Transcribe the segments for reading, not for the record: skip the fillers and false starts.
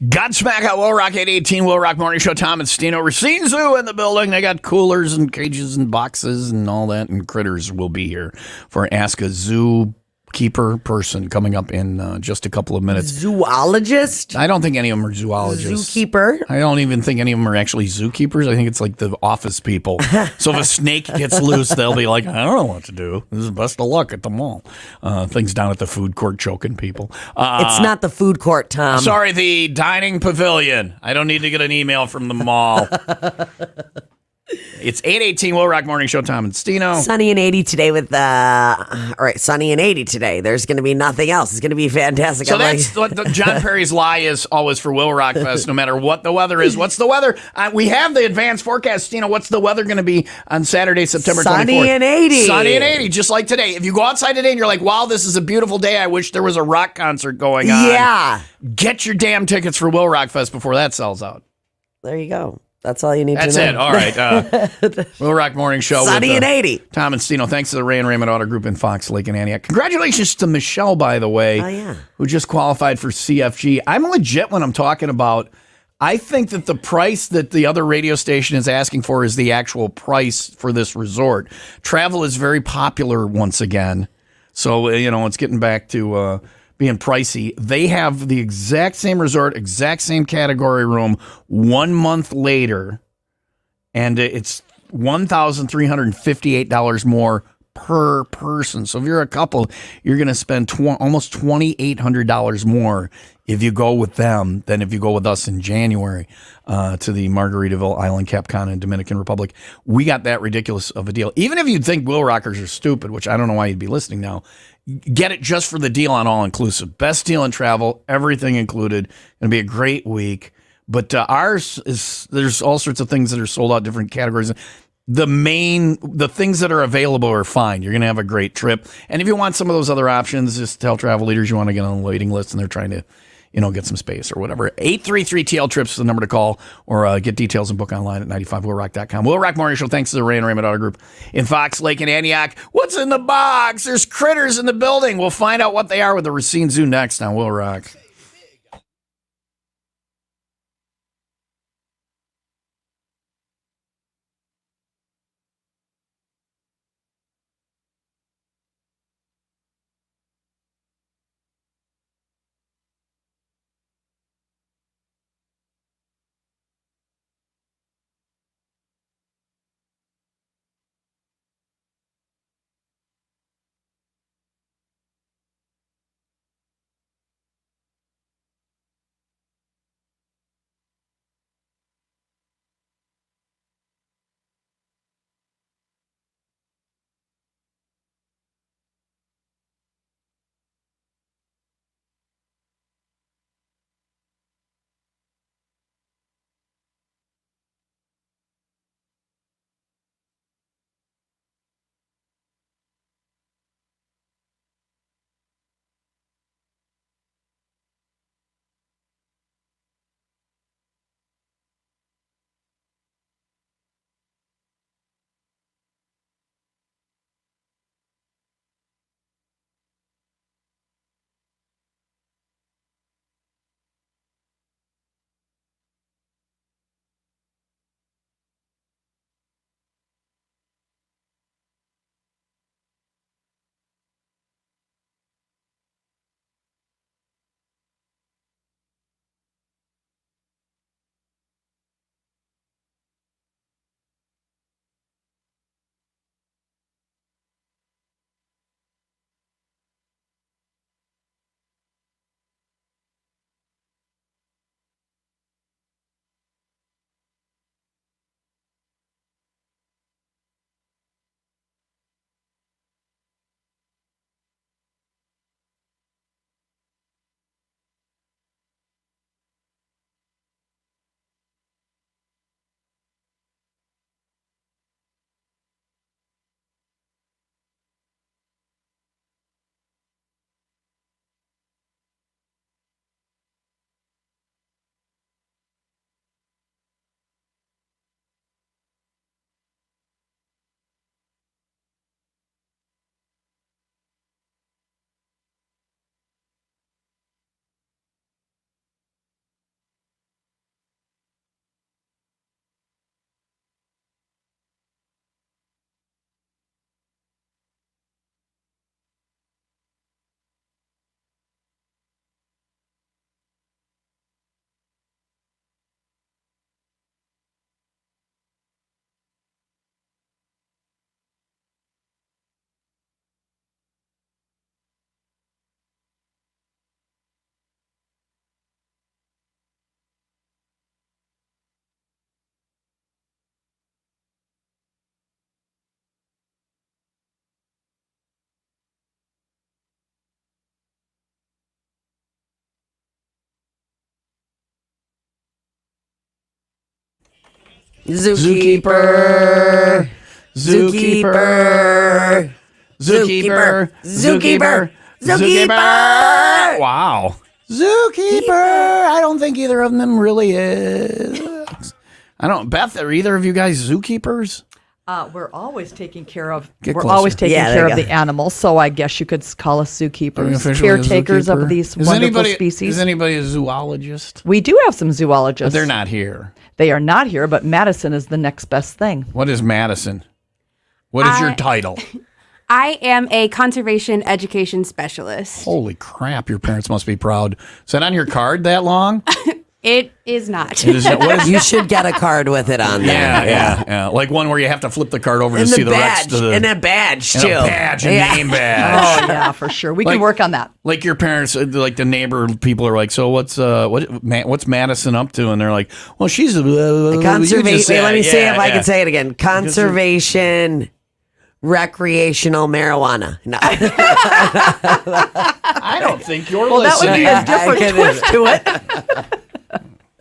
Godsmack at Will Rock 818, Will Rock Morning Show. Tom and Stino. Racine Zoo in the building. They got coolers and cages and boxes and all that, and critters will be here for Ask a Zookeeper person coming up in just a couple of minutes. Zoologist? I don't think any of them are zoologists. Zookeeper? I don't even think any of them are actually zookeepers. I think it's like the office people. So if a snake gets loose, they'll be like, I don't know what to do. This is best of luck at the mall. Things down at the food court choking people. It's not the food court, Tom. Sorry, the dining pavilion. I don't need to get an email from the mall. It's 8:18, Will Rock Morning Show, Tom and Stino. Sunny and 80 today with, all right, sunny and 80 today. There's going to be nothing else. It's going to be fantastic. So that's what John Perry's lie is always for Will Rock Fest, no matter what the weather is. What's the weather? We have the advanced forecast, Stino. What's the weather going to be on Saturday, September 24th? Sunny and 80. Sunny and 80, just like today. If you go outside today and you're like, wow, this is a beautiful day. I wish there was a rock concert going on. Yeah. Get your damn tickets for Will Rock Fest before that sells out. There you go. That's all you need to know. That's it. All right. Will Rock Morning Show. Sunny and 80. Tom and Stino. Thanks to the Ray and Raymond Auto Group in Fox Lake and Antioch. Congratulations to Michelle, by the way, Oh, yeah. who just qualified for CFG. I'm legit when I'm talking about, I think that the price that the other radio station is asking for is the actual price for this resort. Travel is very popular once again. So, it's getting back to being pricey. They have the exact same resort, exact same category room 1 month later, and it's $1,358 more per person. So if you're a couple, you're going to spend almost $2,800 more if you go with them than if you go with us in January to the Margaritaville Island, Cap Cana, and Dominican Republic. We got that ridiculous of a deal. Even if you'd think Will Rockers are stupid, which I don't know why you'd be listening now, get it just for the deal on all-inclusive. Best deal in travel, everything included. Going to be a great week. But ours is, there's all sorts of things that are sold out, different categories. The things that are available are fine. You're going to have a great trip. And if you want some of those other options, just tell travel leaders you want to get on the waiting list and they're trying to, get some space or whatever. 833-TL-TRIPS is the number to call, or get details and book online at 95willrock.com. Will Rock Morning Show, thanks to the Ray and Raymond Auto Group in Fox Lake and Antioch. What's in the box? There's critters in the building. We'll find out what they are with the Racine Zoo next on Will Rock. Zookeeper. Zookeeper. Zookeeper. Zookeeper. Zookeeper. Wow. Zookeeper. I don't think either of them really is. I don't. Beth, are either of you guys zookeepers? We're always taking care of. Get we're closer. always taking Yeah, there care you of go. the animals, so I guess you could call us zookeepers, Officially a caretakers zookeeper? of these Is wonderful anybody, species. Is anybody a zoologist? We do have some zoologists. But they're not here. They are not here, but Madison is the next best thing. What is Madison? What is your title? I am a conservation education specialist. Holy crap! Your parents must be proud. Is that on your card that long? It is not. It is. What is You should get a card with it on there. Yeah. Like one where you have to flip the card over And to see the the rest badge. of the And a badge, and too. a badge, a Yeah. name badge. Oh yeah, for sure. We Like- can work on that. Like your parents, like the neighbor people are like, so what's Madison up to? And they're like, well, she's Conservation. Let me see if I can say it again. Conservation, recreational marijuana. No. I don't think you're Well, that would listening. be a different I twist to it.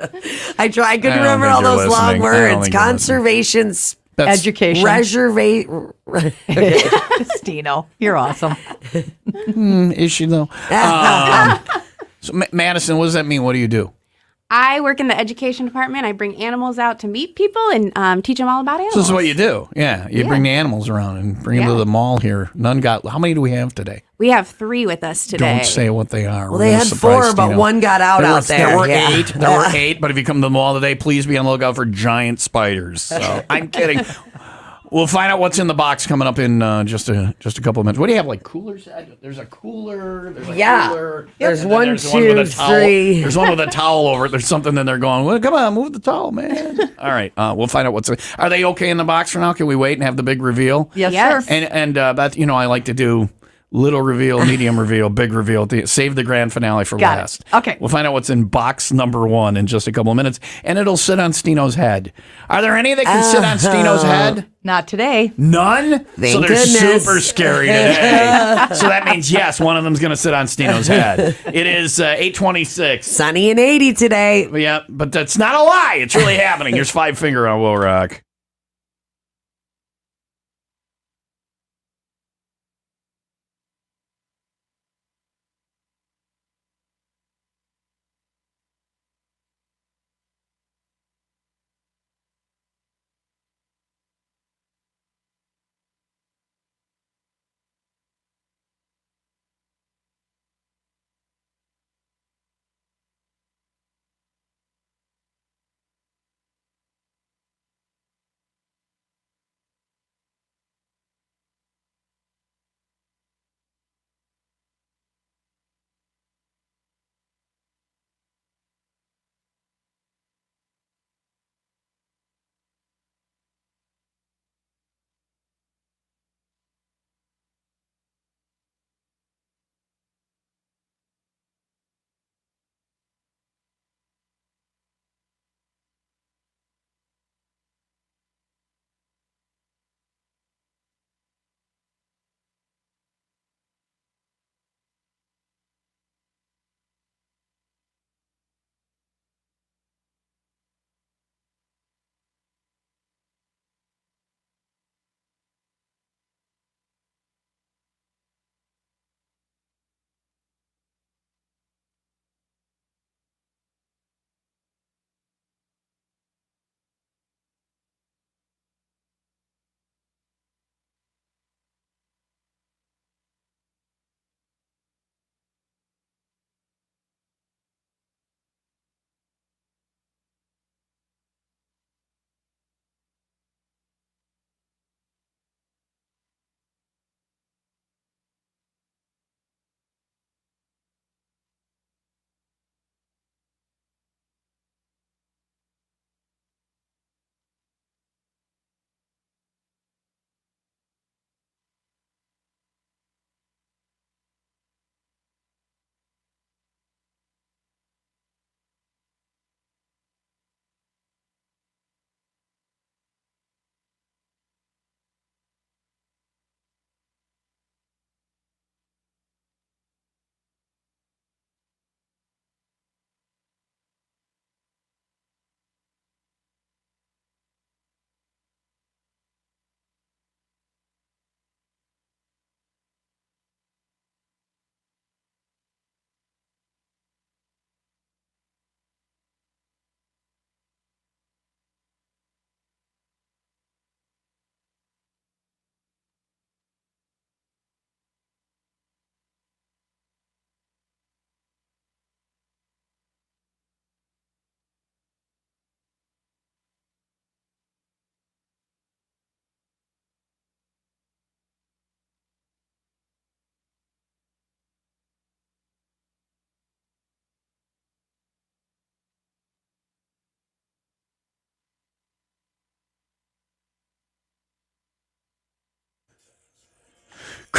I couldn't I don't remember think all you're those long listening. I don't words. think you're Conservation, That's- Education. Stino, you're awesome. Is she though? So Madison, what does that mean? What do you do? I work in the education department. I bring animals out to meet people and teach them all about animals. So this is what you do. Yeah, you bring the animals around and bring them to Yeah. the mall here. None got. How many do we have today? We have 3 with us today. Don't say what they are. Well, they had 4, but one got out There out were, there. There were Yeah. 8. There were 8. But if you come to the mall today, please be on the lookout for giant spiders. So I'm kidding. We'll find out what's in the box coming up in just a couple of minutes. What do you have? Like coolers? There's a cooler. There's a cooler. There's and then one, with two, a towel. 3. There's one with a towel over it. There's something that they're going, well, come on, move the towel, man. All right. We'll find out what's. Are they okay in the box for now? Can we wait and have the big reveal? Yes, Yes. sir. And Beth, I like to do little reveal, medium reveal, big reveal. Save the grand finale for Got it. last. Okay. We'll find out what's in box number 1 in just a couple of minutes, and it'll sit on Stino's head. Are there any that can sit on Stino's head? Not today. None? Thank so they're goodness. super scary today. So that means, yes, one of them's going to sit on Stino's head. It is 8:26. Sunny and 80 today. Yeah, but that's not a lie. It's really happening. Here's Five Finger on Will Rock.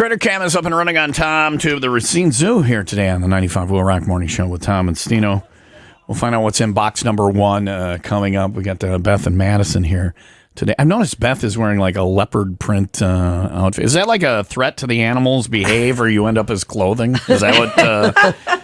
Critter Cam is up and running on Tom to the Racine Zoo here today on the 95 WIIL Rock Morning Show with Tom and Stino. We'll find out what's in box number 1 coming up. We got Beth and Madison here today. I've noticed Beth is wearing like a leopard print outfit. Is that like a threat to the animals behave or you end up as clothing? Is that what?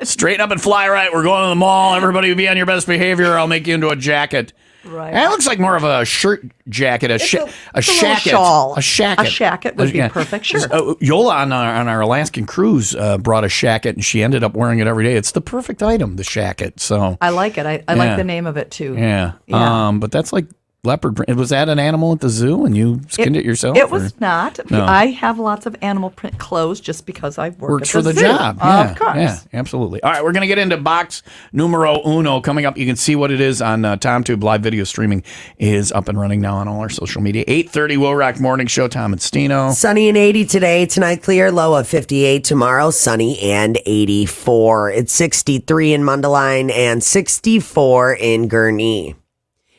Straighten up and fly right. We're going to the mall. Everybody be on your best behavior. I'll make you into a jacket. Right. That looks like more of a shirt jacket, a shacket. Shawl. A shacket. A shacket would be perfect, sure. Yola on our Alaskan cruise brought a shacket, and she ended up wearing it every day. It's the perfect item, the shacket. So I like it. I like the name of it, too. Yeah. Yeah. But that's like leopard print. Was that an animal at the zoo, and you skinned it yourself? It was not. No. I have lots of animal print clothes just because I work Works at for the the zoo. job. Yeah, Of course. Yeah, absolutely. All right, we're going to get into box numero uno coming up. You can see what it is on TomTube. Live video streaming is up and running now on all our social media. 8:30 WIIL Rock Morning Show. Tom and Stino. Sunny and 80 today. Tonight clear. Low of 58. Tomorrow sunny and 84. It's 63 in Mundelein and 64 in Gurnee.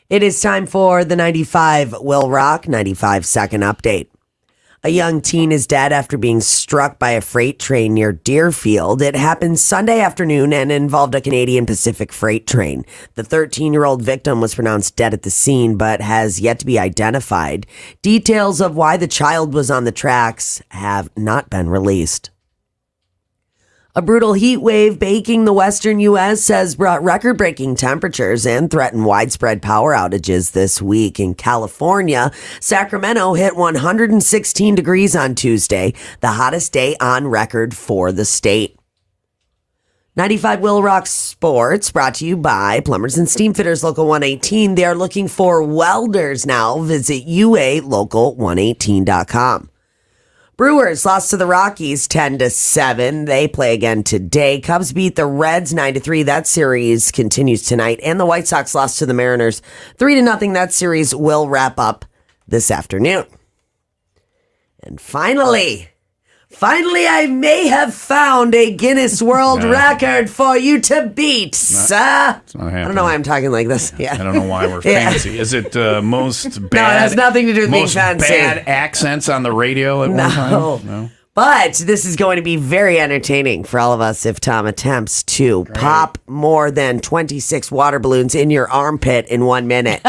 It is time for the 95 WIIL Rock 95-second update. A young teen is dead after being struck by a freight train near Deerfield. It happened Sunday afternoon and involved a Canadian Pacific freight train. The 13-year-old victim was pronounced dead at the scene, but has yet to be identified. Details of why the child was on the tracks have not been released. A brutal heat wave baking the western U.S. has brought record-breaking temperatures and threatened widespread power outages this week. In California, Sacramento hit 116 degrees on Tuesday, the hottest day on record for the state. 95 WIIL Rock Sports brought to you by Plumbers and Steamfitters Local 118. They are looking for welders now. Visit UALocal118.com. Brewers lost to the Rockies 10-7. They play again today. Cubs beat the Reds 9-3. That series continues tonight. And the White Sox lost to the Mariners 3-0. That series will wrap up this afternoon. And finally, I may have found a Guinness World Record for you to beat, sir. It's not happening. I don't know why I'm talking like this. Yeah. I don't know why we're fancy. Is it most bad? No, it has nothing to do with being most fancy. bad accents on the radio at one time? No. But this is going to be very entertaining for all of us if Tom attempts to pop more than 26 water balloons in your armpit in 1 minute.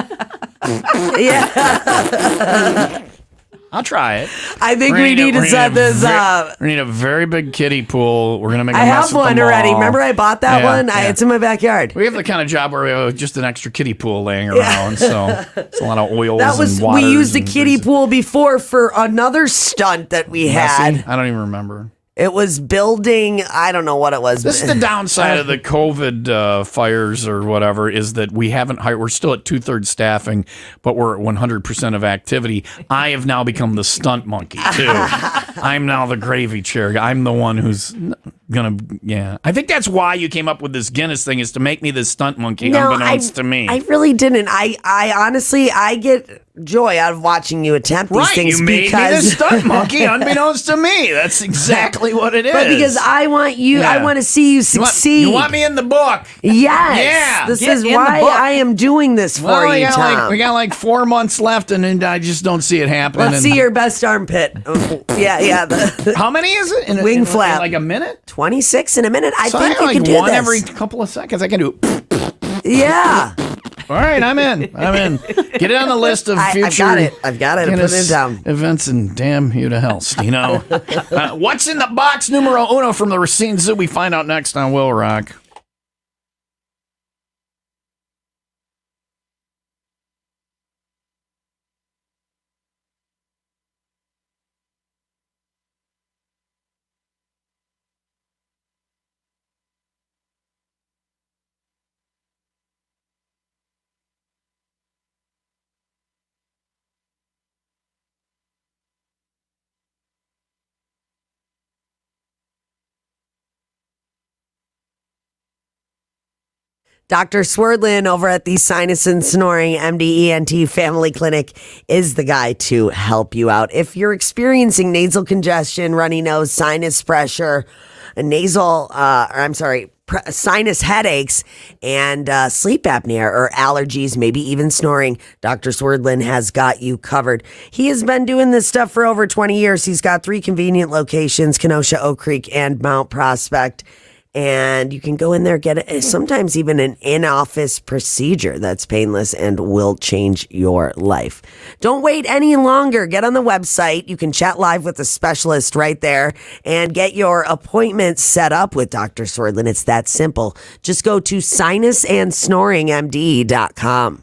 Yeah. I'll try it. I think we need to set this up. We need a very big kiddie pool. We're going to make a I mess have at the one already. mall. Remember I bought that one? Yeah. It's in my backyard. We have the kind of job where we have just an extra kiddie pool laying around, so it's a lot of oils and waters. We used a and kiddie pool before for another stunt that we had. Messy? I don't even remember. It was building, I don't know what it was. This is the downside of the COVID fires or whatever, is that we haven't hired. We're still at 2/3 staffing, but we're at 100% of activity. I have now become the stunt monkey too. I'm now the gravy chair guy. I'm the one who's gonna. Yeah, I think that's why you came up with this Guinness thing, is to make me this stunt monkey, unbeknownst to me. I really didn't. I honestly, I get joy out of watching you attempt these things you made because me the stunt monkey, unbeknownst to me. That's exactly what it is. But because I want you, I want to see you succeed. You want me in the book? Yes. Yeah. This Get is in the why book. I am doing this for you, Tom. We got like 4 months left, and I just don't see it happening. Let's see your best armpit. Yeah. How many is it? Wing flap. In like a minute? 26 in a minute. I So think I you like can do one this. every couple of seconds. I can do. Yeah. All right, I'm in. Get it on the list of future. I've got it. I put Guinness it down. events, and damn you to hell, Stino. What's in the box numero uno from the Racine Zoo? We find out next on WIIL Rock. Dr. Swerdlin over at the Sinus and Snoring MD-ENT Family Clinic is the guy to help you out. If you're experiencing nasal congestion, runny nose, sinus pressure, sinus headaches and sleep apnea or allergies, maybe even snoring, Dr. Swerdlin has got you covered. He has been doing this stuff for over 20 years. He's got 3 convenient locations, Kenosha, Oak Creek, and Mount Prospect. And you can go in there, get it, sometimes even an in-office procedure that's painless and will change your life. Don't wait any longer. Get on the website. You can chat live with a specialist right there and get your appointment set up with Dr. Swerdlin. It's that simple. Just go to sinusandsnoringmd.com.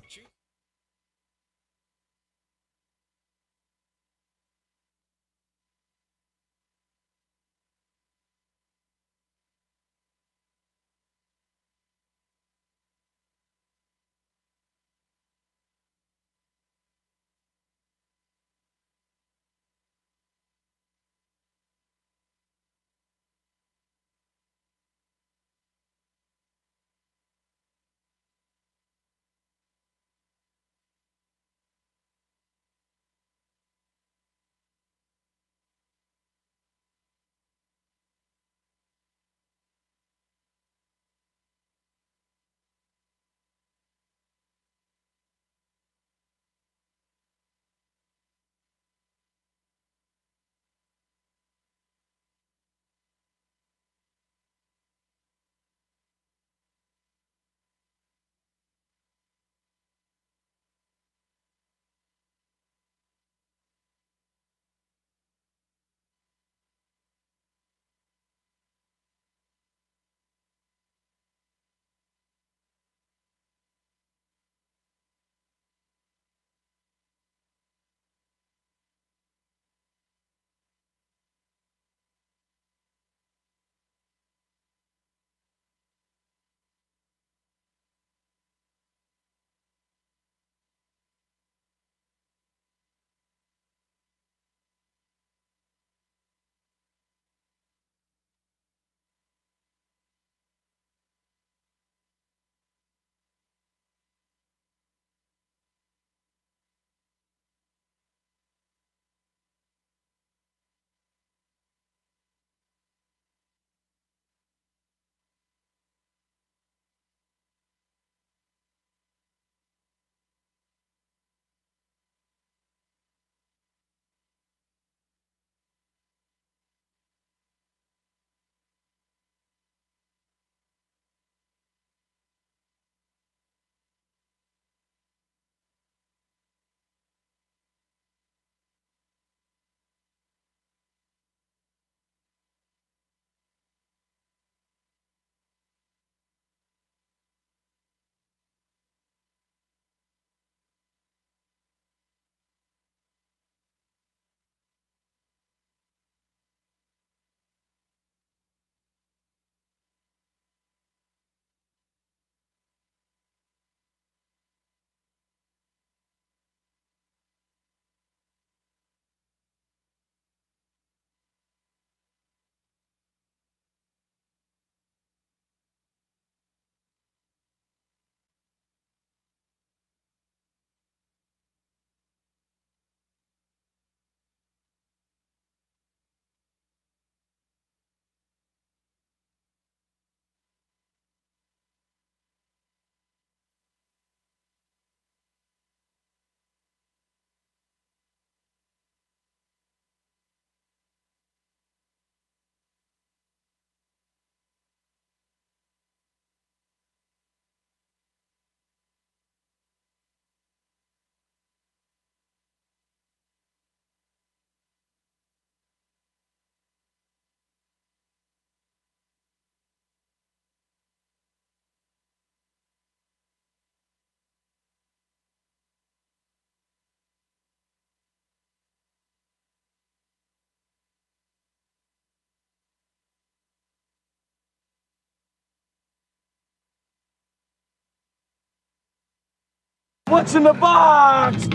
What's in the box?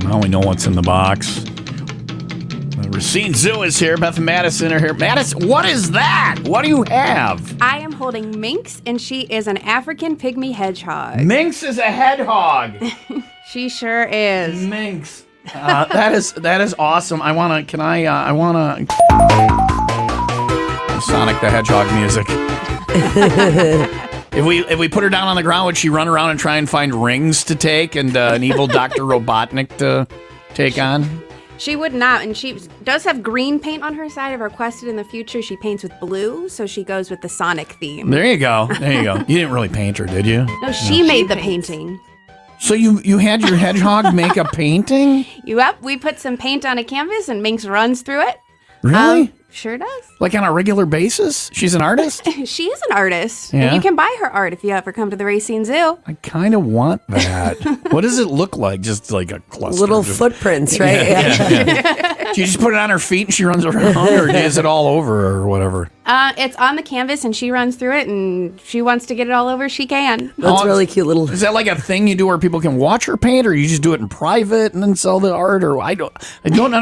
Now we know what's in the box. Racine Zoo is here. Beth and Madison are here. Madison, what is that? What do you have? I am holding Minx, and she is an African pygmy hedgehog. Minx is a hedgehog. She sure is. Minx. That is awesome. I wanna. Sonic the Hedgehog music. If we put her down on the ground, would she run around and try and find rings to take and an evil Dr. Robotnik to take on? She would not, and she does have green paint on her side. I've requested in the future she paints with blue, so she goes with the Sonic theme. There you go. There you go. You didn't really paint her, did you? No, she made the painting. So you had your hedgehog make a painting? Yep, we put some paint on a canvas and Minx runs through it. Really? Sure does. Like on a regular basis? She's an artist? She is an artist. Yeah? And you can buy her art if you ever come to the Racine Zoo. I kind of want that. What does it look like? Just like a cluster? Little of- footprints, right? Do you just put it on her feet and she runs around, or is it all over or whatever? It's on the canvas and she runs through it, and if she wants to get it all over, she can. That's really cute little. Is that like a thing you do where people can watch her paint, or you just do it in private and then sell the art? Or I want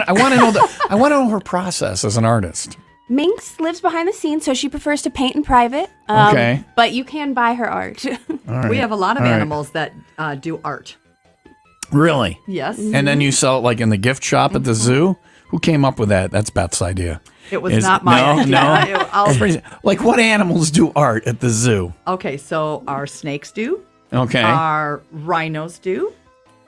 to know her process as an artist. Minx lives behind the scenes, so she prefers to paint in private. Okay. But you can buy her art. We have a lot of All right. animals that do art. Really? Yes. And then you sell it like in the gift shop at the zoo? Who came up with that? That's Beth's idea. It was not my idea. No. Like what animals do art at the zoo? Okay, so our snakes do. Okay. Our rhinos do.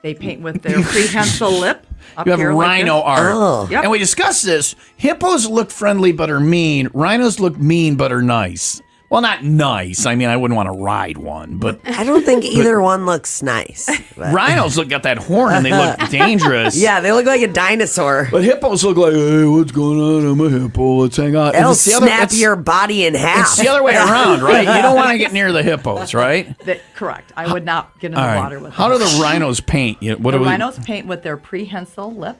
They paint with their prehensile lip. Up You have here like rhino this. art. Oh. Yep. And we discussed this. Hippos look friendly but are mean. Rhinos look mean but are nice. Well, not nice. I mean, I wouldn't want to ride one, but I don't think either one looks nice. But- rhinos got that horn and they look dangerous. yeah, they look like a dinosaur. But hippos look like, hey, what's going on? I'm a hippo. Let's hang out. It'll It's the other- snap it's- your body in half. It's the other way around, right? You don't want to get near the hippos, right? Correct. I would not get in the All right. water with How them. do the rhinos paint? What The do we, rhinos paint with their prehensile lip.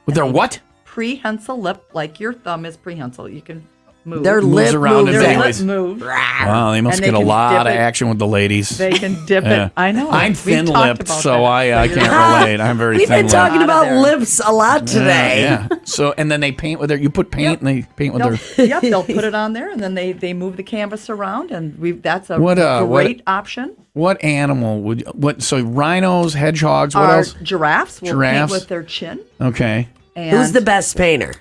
with their what? Prehensile lip, like your thumb is prehensile. You can move. Their Moves lip around moves in Their many out. ways. lip moves. Wow, they must And they get a can lot dip of it. action with the ladies. They can dip Yeah. it. I know. I'm We've talked thin-lipped, about so that. I you're- can't relate. I'm very We've been thin-lipped. talking Out of about there. lips a lot today. Yeah. So, and then they paint with their. You put paint and they paint with their. Yep, they'll put it on there, and then they move the canvas around, and that's a What, great option. What animal would? What? So rhinos, hedgehogs. What Our else? giraffes will Giraffes. paint with their chin. Okay. And Who's the best painter?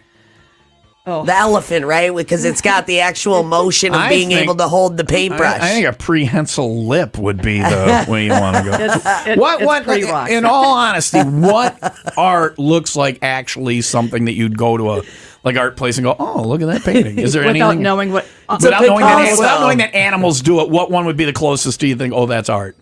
Oh. The elephant, right? Because it's got the actual motion of I being think- able to hold the paintbrush. I think a prehensile lip would be the way you want to go. It's pretty rock. In all honesty, what art looks like actually something that you'd go to a art place and go, oh, look at that painting. Is there Without anything? knowing what. Without knowing, Picasso. without knowing that animals do it, what one would be the closest to you think, oh, that's art?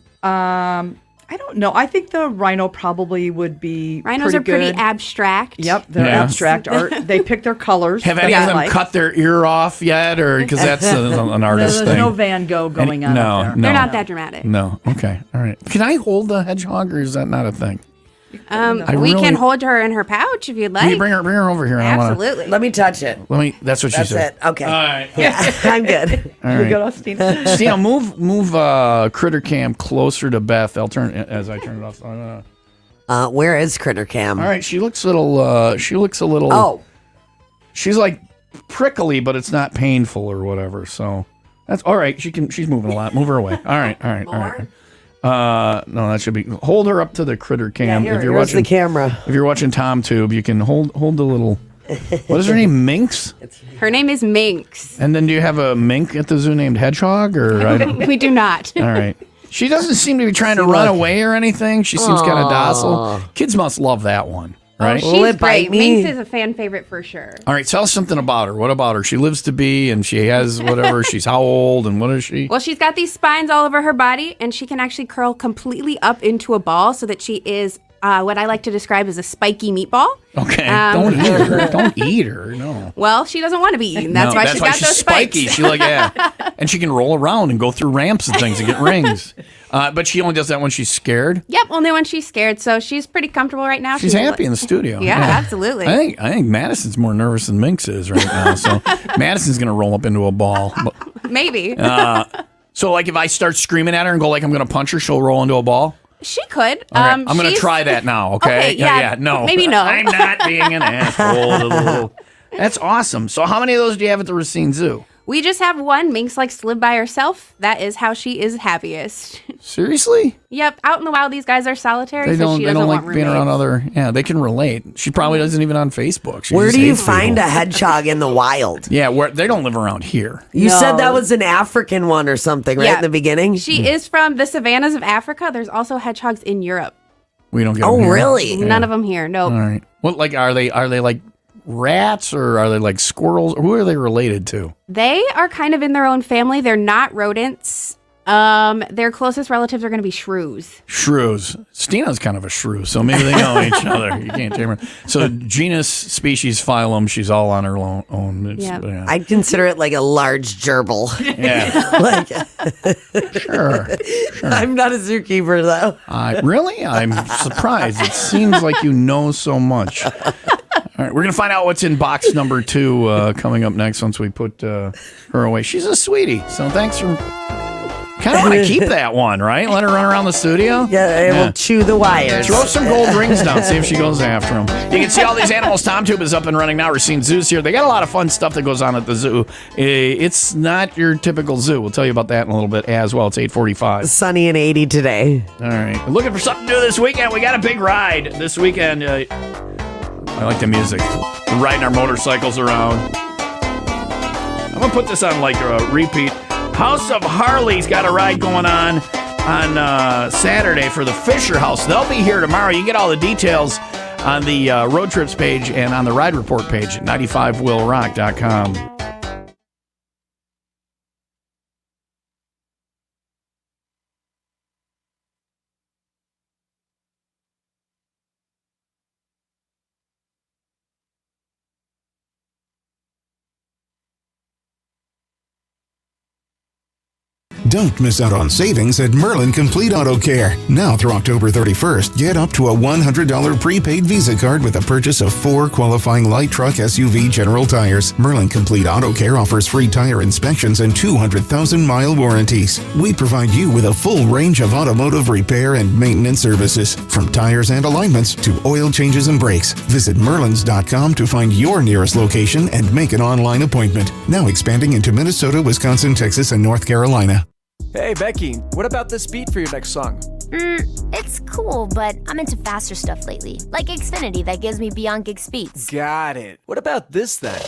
I don't know. I think the rhino probably would be. Rhinos are pretty good. abstract. Yep, they're Yeah. abstract art. They pick their colors. Have that any they of them like. cut their ear off yet? Or because that's an artist There's thing. no Van Gogh going on no, up there. no. They're not that dramatic. No. Okay. All right. Can I hold the hedgehog or is that not a thing? We really- can hold her in her pouch if you'd Can you like. bring her over here. I wanna- Absolutely. Let me touch it. That's what she That's said. it. Okay. All right. Yeah, I'm good. All You right. go to Stino. Stino, move Critter Cam closer to Beth. I'll turn as I turn it off. Where is Critter Cam? All right, she looks a little. She looks a little. Oh, she's like prickly, but it's not painful or whatever. So that's all right. She's moving a lot. Move her away. All right. All right. No, that should be. Hold her up to the Critter Cam. here, if you're here's watching the camera. If you're watching TomTube, you can hold the little. What is her name? Minx. Her name is Minx. And then do you have a mink at the zoo named Hedgehog or? I don't, We do not. all right. She doesn't seem to be trying to run away or anything. She seems kind of docile. Kids must love that one, right? Will She's it bite great. me? Minx is a fan favorite for sure. All right, tell us something about her. What about her? She lives to be and she has whatever. She's how old and what is she? Well, she's got these spines all over her body, and she can actually curl completely up into a ball so that she is what I like to describe as a spiky meatball. Okay, don't eat her. Don't eat her. No. Well, she doesn't want to be eaten. That's No, why she's got those spiky. spikes. She and she can roll around and go through ramps and things and get rings. But she only does that when she's scared. Yep, only when she's scared. So she's pretty comfortable right now. She's happy in the studio. Yeah, absolutely. I think Madison's more nervous than Minx is right now. So Madison's gonna roll up into a ball. Maybe. So like if I start screaming at her and go like I'm gonna punch her, she'll roll into a ball. She could. Okay, I'm gonna she's- try that now. Okay. Okay, yeah, No. maybe no. I'm not being an asshole. That's awesome. So how many of those do you have at the Racine Zoo? We just have one. Minx likes to live by herself. That is how she is happiest. Seriously? Yep. Out in the wild, these guys are solitary, They so don't. she They doesn't don't want like being roommates. around other. Yeah, they can relate. She probably doesn't even on Facebook. She Where just do you hates find people. a hedgehog in the wild? Yeah, where they don't live around here. You No. said that was an African one or something, right, Yeah. in the beginning? She is from the savannas of Africa. There's also hedgehogs in Europe. We don't get. Oh, them here. really? None of them here. Nope. All right. What like are they? Are they like rats or are they like squirrels? Who are they related to? They are kind of in their own family. They're not rodents. Their closest relatives are going to be shrews. Shrews. Stino's kind of a shrew, so maybe they know each other. You can't tame her. So genus, species, phylum. She's all on her own. It's, Yep. yeah. I'd consider it like a large gerbil. Yeah. Like, Sure. I'm not a zookeeper, though. Really? I'm surprised. It seems like you know so much. All right, we're going to find out what's in box number 2 coming up next once we put her away. She's a sweetie, so thanks for... Kind of want to keep that one, right? Let her run around the studio? Yeah, it will chew the wires. Throw some gold rings down, see if she goes after them. You can see all these animals. TomTube is up and running now. Racine Zoo's here. They got a lot of fun stuff that goes on at the zoo. It's not your typical zoo. We'll tell you about that in a little bit as well. It's 8:45. Sunny and 80 today. All right. Looking for something to do this weekend? We got a big ride this weekend. I like the music. We're riding our motorcycles around. I'm going to put this on like a repeat. House of Harley's got a ride going on Saturday for the Fisher House. They'll be here tomorrow. You can get all the details on the road trips page and on the ride report page at 95willrock.com. Don't miss out on savings at Merlin Complete Auto Care. Now through October 31st, get up to a $100 prepaid Visa card with a purchase of 4 qualifying light truck SUV General tires. Merlin Complete Auto Care offers free tire inspections and 200,000-mile warranties. We provide you with a full range of automotive repair and maintenance services, from tires and alignments to oil changes and brakes. Visit Merlins.com to find your nearest location and make an online appointment. Now expanding into Minnesota, Wisconsin, Texas, and North Carolina. Hey, Becky, what about this beat for your next song? It's cool, but I'm into faster stuff lately. Like Xfinity that gives me beyond gig speeds. Got it. What about this then?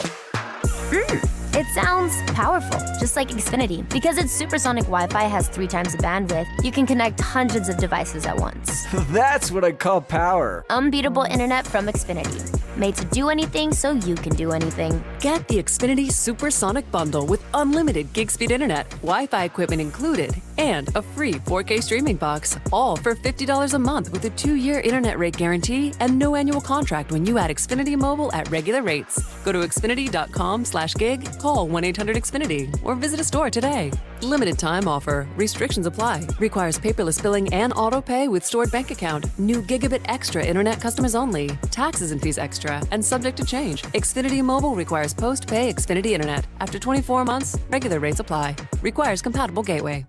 It sounds powerful, just like Xfinity. Because its supersonic Wi-Fi has 3 times the bandwidth, you can connect hundreds of devices at once. That's what I call power. Unbeatable internet from Xfinity. Made to do anything so you can do anything. Get the Xfinity Supersonic Bundle with unlimited gig speed internet, Wi-Fi equipment included, and a free 4K streaming box, all for $50 a month with a 2-year internet rate guarantee and no annual contract when you add Xfinity Mobile at regular rates. Go to xfinity.com/gig, call 1-800-XFINITY, or visit a store today. Limited time offer. Restrictions apply. Requires paperless billing and auto pay with stored bank account. New Gigabit Extra internet customers only. Taxes and fees extra and subject to change. Xfinity Mobile requires post-pay Xfinity internet. After 24 months, regular rates apply. Requires compatible gateway.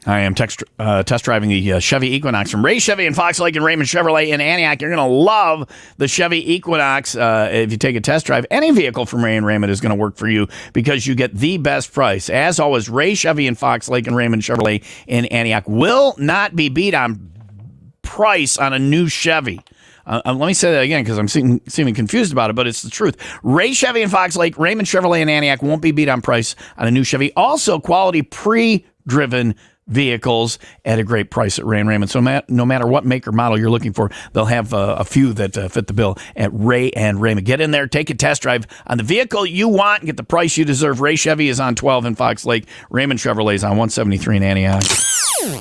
I am test driving the Chevy Equinox from Ray Chevy in Fox Lake and Raymond Chevrolet in Antioch. You're going to love the Chevy Equinox if you take a test drive. Any vehicle from Ray and Raymond is going to work for you because you get the best price. As always, Ray Chevy in Fox Lake and Raymond Chevrolet in Antioch will not be beat on price on a new Chevy. Let me say that again because I'm seeming confused about it, but it's the truth. Ray Chevy in Fox Lake, Raymond Chevrolet in Antioch won't be beat on price on a new Chevy. Also, quality pre-driven vehicles at a great price at Ray and Raymond. So no matter what make or model you're looking for, they'll have a few that fit the bill at Ray and Raymond. Get in there, take a test drive on the vehicle you want, and get the price you deserve. Ray Chevy is on 12 in Fox Lake. Raymond Chevrolet is on 173 in Antioch.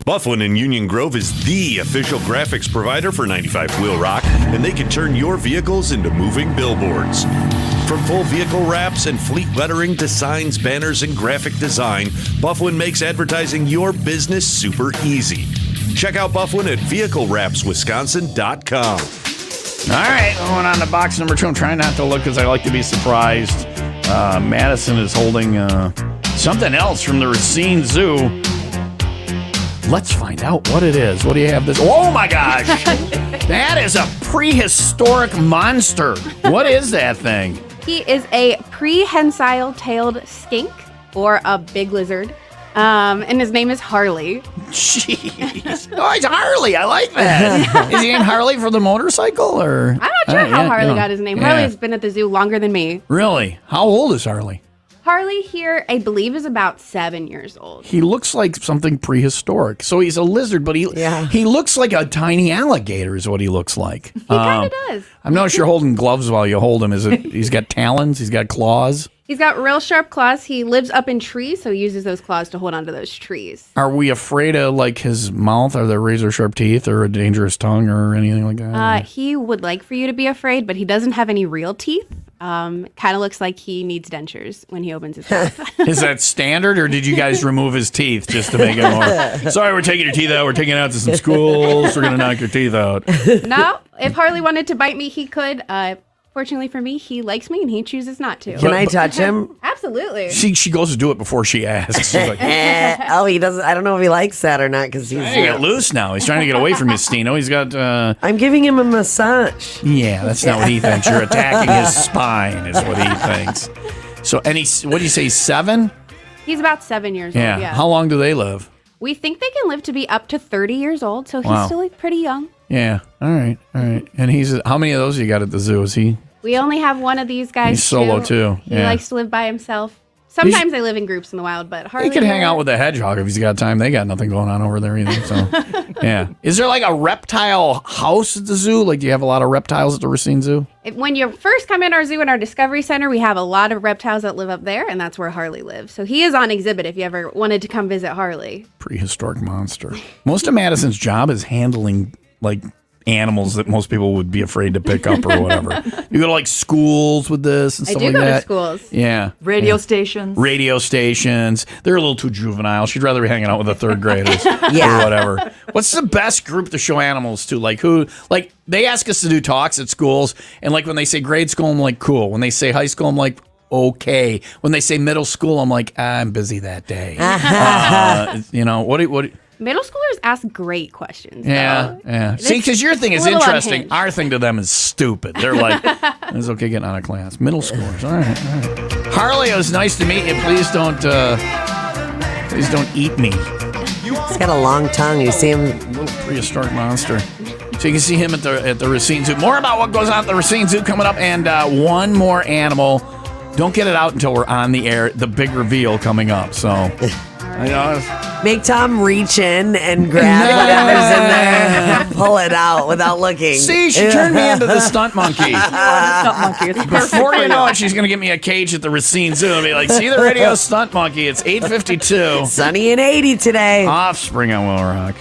Bufflin and Union Grove is the official graphics provider for 95 WIIL Rock, and they can turn your vehicles into moving billboards. From full vehicle wraps and fleet lettering to signs, banners, and graphic design, Bufflin makes advertising your business super easy. Check out Bufflin at vehiclerapswisconsin.com. All right, going on to box number 2. I'm trying not to look because I like to be surprised. Madison is holding something else from the Racine Zoo. Let's find out what it is. What do you have this? Oh my gosh! That is a prehistoric monster. What is that thing? He is a prehensile-tailed skink, or a big lizard. And his name is Harley. Jeez. Oh, it's Harley. I like that. Is he named Harley for the motorcycle? Or I'm not sure how Harley got his name. Yeah. Harley's been at the zoo longer than me. Really? How old is Harley? Harley here, I believe, is about 7 years old. He looks like something prehistoric. So he's a lizard, but he looks like a tiny alligator is what he looks like. He kind of does. I'm not sure holding gloves while you hold him. Is it? He's got talons. He's got claws. He's got real sharp claws. He lives up in trees, so he uses those claws to hold onto those trees. Are we afraid of like his mouth? Are there razor sharp teeth or a dangerous tongue or anything like that? He would like for you to be afraid, but he doesn't have any real teeth. Kind of looks like he needs dentures when he opens his mouth. Is that standard, or did you guys remove his teeth just to make it more? Sorry, we're taking your teeth out. We're taking it out to some schools. We're gonna knock your teeth out. No, if Harley wanted to bite me, he could. Fortunately for me, he likes me and he chooses not to. Can I touch him? Absolutely. She goes to do it before she asks. She's like, Oh, he doesn't. I don't know if he likes that or not because he's. trying to get loose now. He's trying to get away from his Stino. He's got. I'm giving him a massage. Yeah, that's not what he thinks. You're attacking his spine, is what he thinks. So, and he's, what do you say, 7? He's about 7 years old. Yeah. How long do they live? We think they can live to be up to 30 years old, so he's Wow. still like, pretty young. Yeah. All right. And he's, how many of those you got at the zoo? Is he? We only have one of these guys. He's solo too. He Yeah. likes to live by himself. Sometimes they live in groups in the wild, but Harley. He could hang out with the hedgehog if he's got time. They got nothing going on over there either. So, yeah. Is there like a reptile house at the zoo? Like, do you have a lot of reptiles at the Racine Zoo? When you first come in our zoo in our Discovery Center, we have a lot of reptiles that live up there, and that's where Harley lives. So he is on exhibit if you ever wanted to come visit Harley. Prehistoric monster. Most of Madison's job is handling like animals that most people would be afraid to pick up or whatever. You go to like schools with this and I stuff do like go to that. schools. Yeah. Radio stations. Radio stations. They're a little too juvenile. She'd rather be hanging out with the third graders or whatever. What's the best group to show animals to? Like who? Like they ask us to do talks at schools, and like when they say grade school, I'm like cool. When they say high school, I'm like okay. When they say middle school, I'm like I'm busy that day. You know what? Middle schoolers ask great questions. Yeah, though. yeah. See, because your thing a is little interesting. unhinged. Our thing to them is stupid. They're like, it's okay getting out of class. Middle schoolers. All right, all right. Harley, it was nice to meet you. Please don't eat me. He's got a long tongue. You see him. Little prehistoric monster. So you can see him at the Racine Zoo. More about what goes on at the Racine Zoo coming up, and one more animal. Don't get it out until we're on the air. The big reveal coming up. So, I know. Make Tom reach in and grab whatever's in there and pull it out without looking. See, she turned me into the stunt monkey. Stunt monkey. It's perfect Before for you know it, she's going to get me a cage at the Racine Zoo and be like, see the radio stunt monkey. It's 8:52. Sunny and 80 today. Offspring on Will Rock.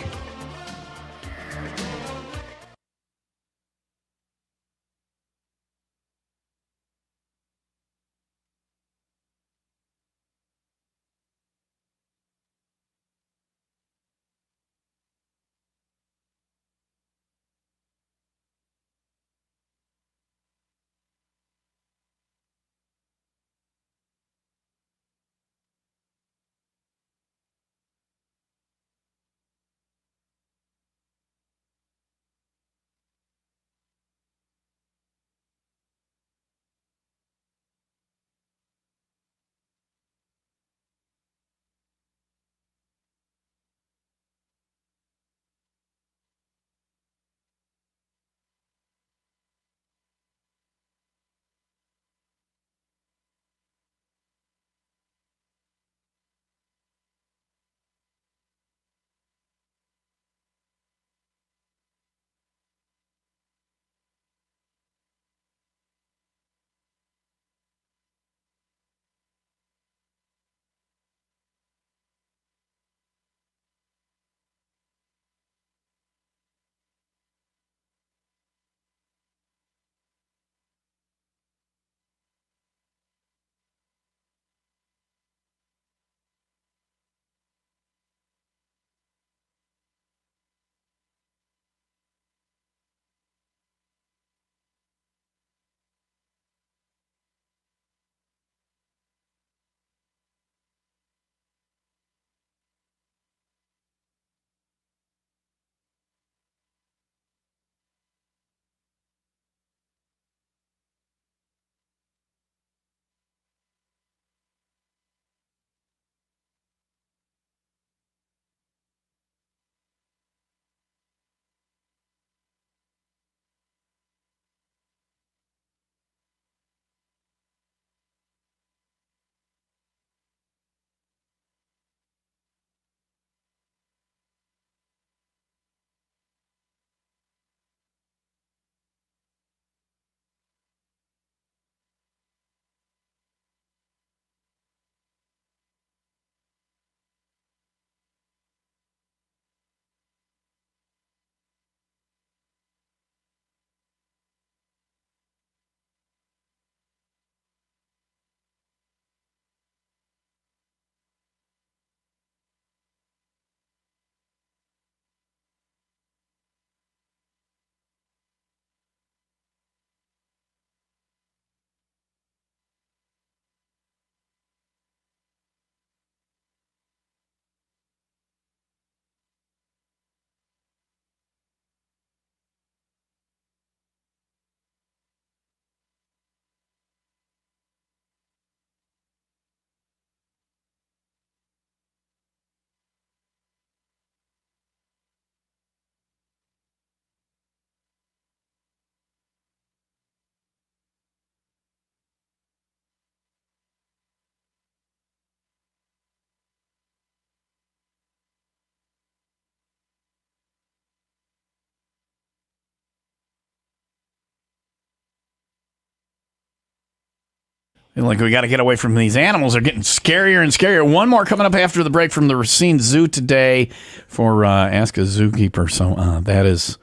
And like, we got to get away from these animals. They're getting scarier and scarier. One more coming up after the break from the Racine Zoo today for Ask a Zookeeper. So that is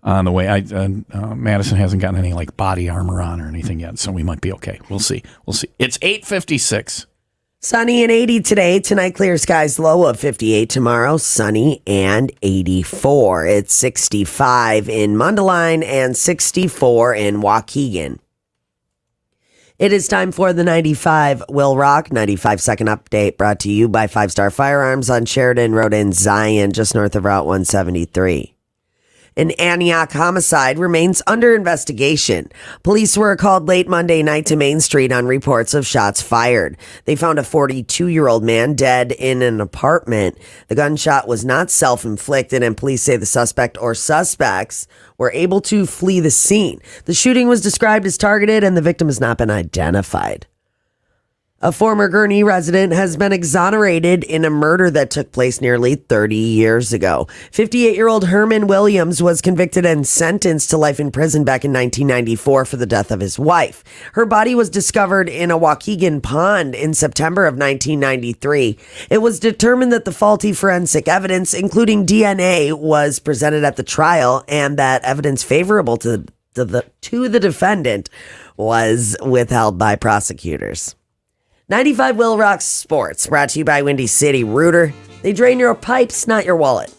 on the way. Madison hasn't gotten any like body armor on or anything yet, so we might be okay. We'll see. It's 8:56. Sunny and 80 today. Tonight, clear skies, low of 58. Tomorrow, sunny and 84. It's 65 in Mundelein and 64 in Waukegan. It is time for the 95 Will Rock 95-second update, brought to you by 5 Star Firearms on Sheridan Road in Zion, just north of Route 173. An Antioch homicide remains under investigation. Police were called late Monday night to Main Street on reports of shots fired. They found a 42-year-old man dead in an apartment. The gunshot was not self-inflicted, and police say the suspect or suspects were able to flee the scene. The shooting was described as targeted, and the victim has not been identified. A former Gurnee resident has been exonerated in a murder that took place nearly 30 years ago. 58-year-old Herman Williams was convicted and sentenced to life in prison back in 1994 for the death of his wife. Her body was discovered in a Waukegan pond in September of 1993. It was determined that the faulty forensic evidence, including DNA, was presented at the trial, and that evidence favorable to the defendant was withheld by prosecutors. 95 Will Rock Sports, brought to you by Windy City Rooter. They drain your pipes, not your wallet.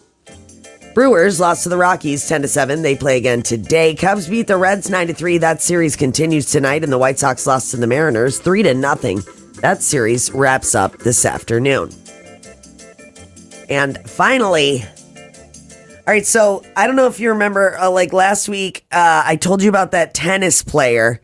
Brewers lost to the Rockies 10-7. They play again today. Cubs beat the Reds 9-3. That series continues tonight, and the White Sox lost to the Mariners 3-0. That series wraps up this afternoon. And finally, all right, so I don't know if you remember, like last week, I told you about that tennis player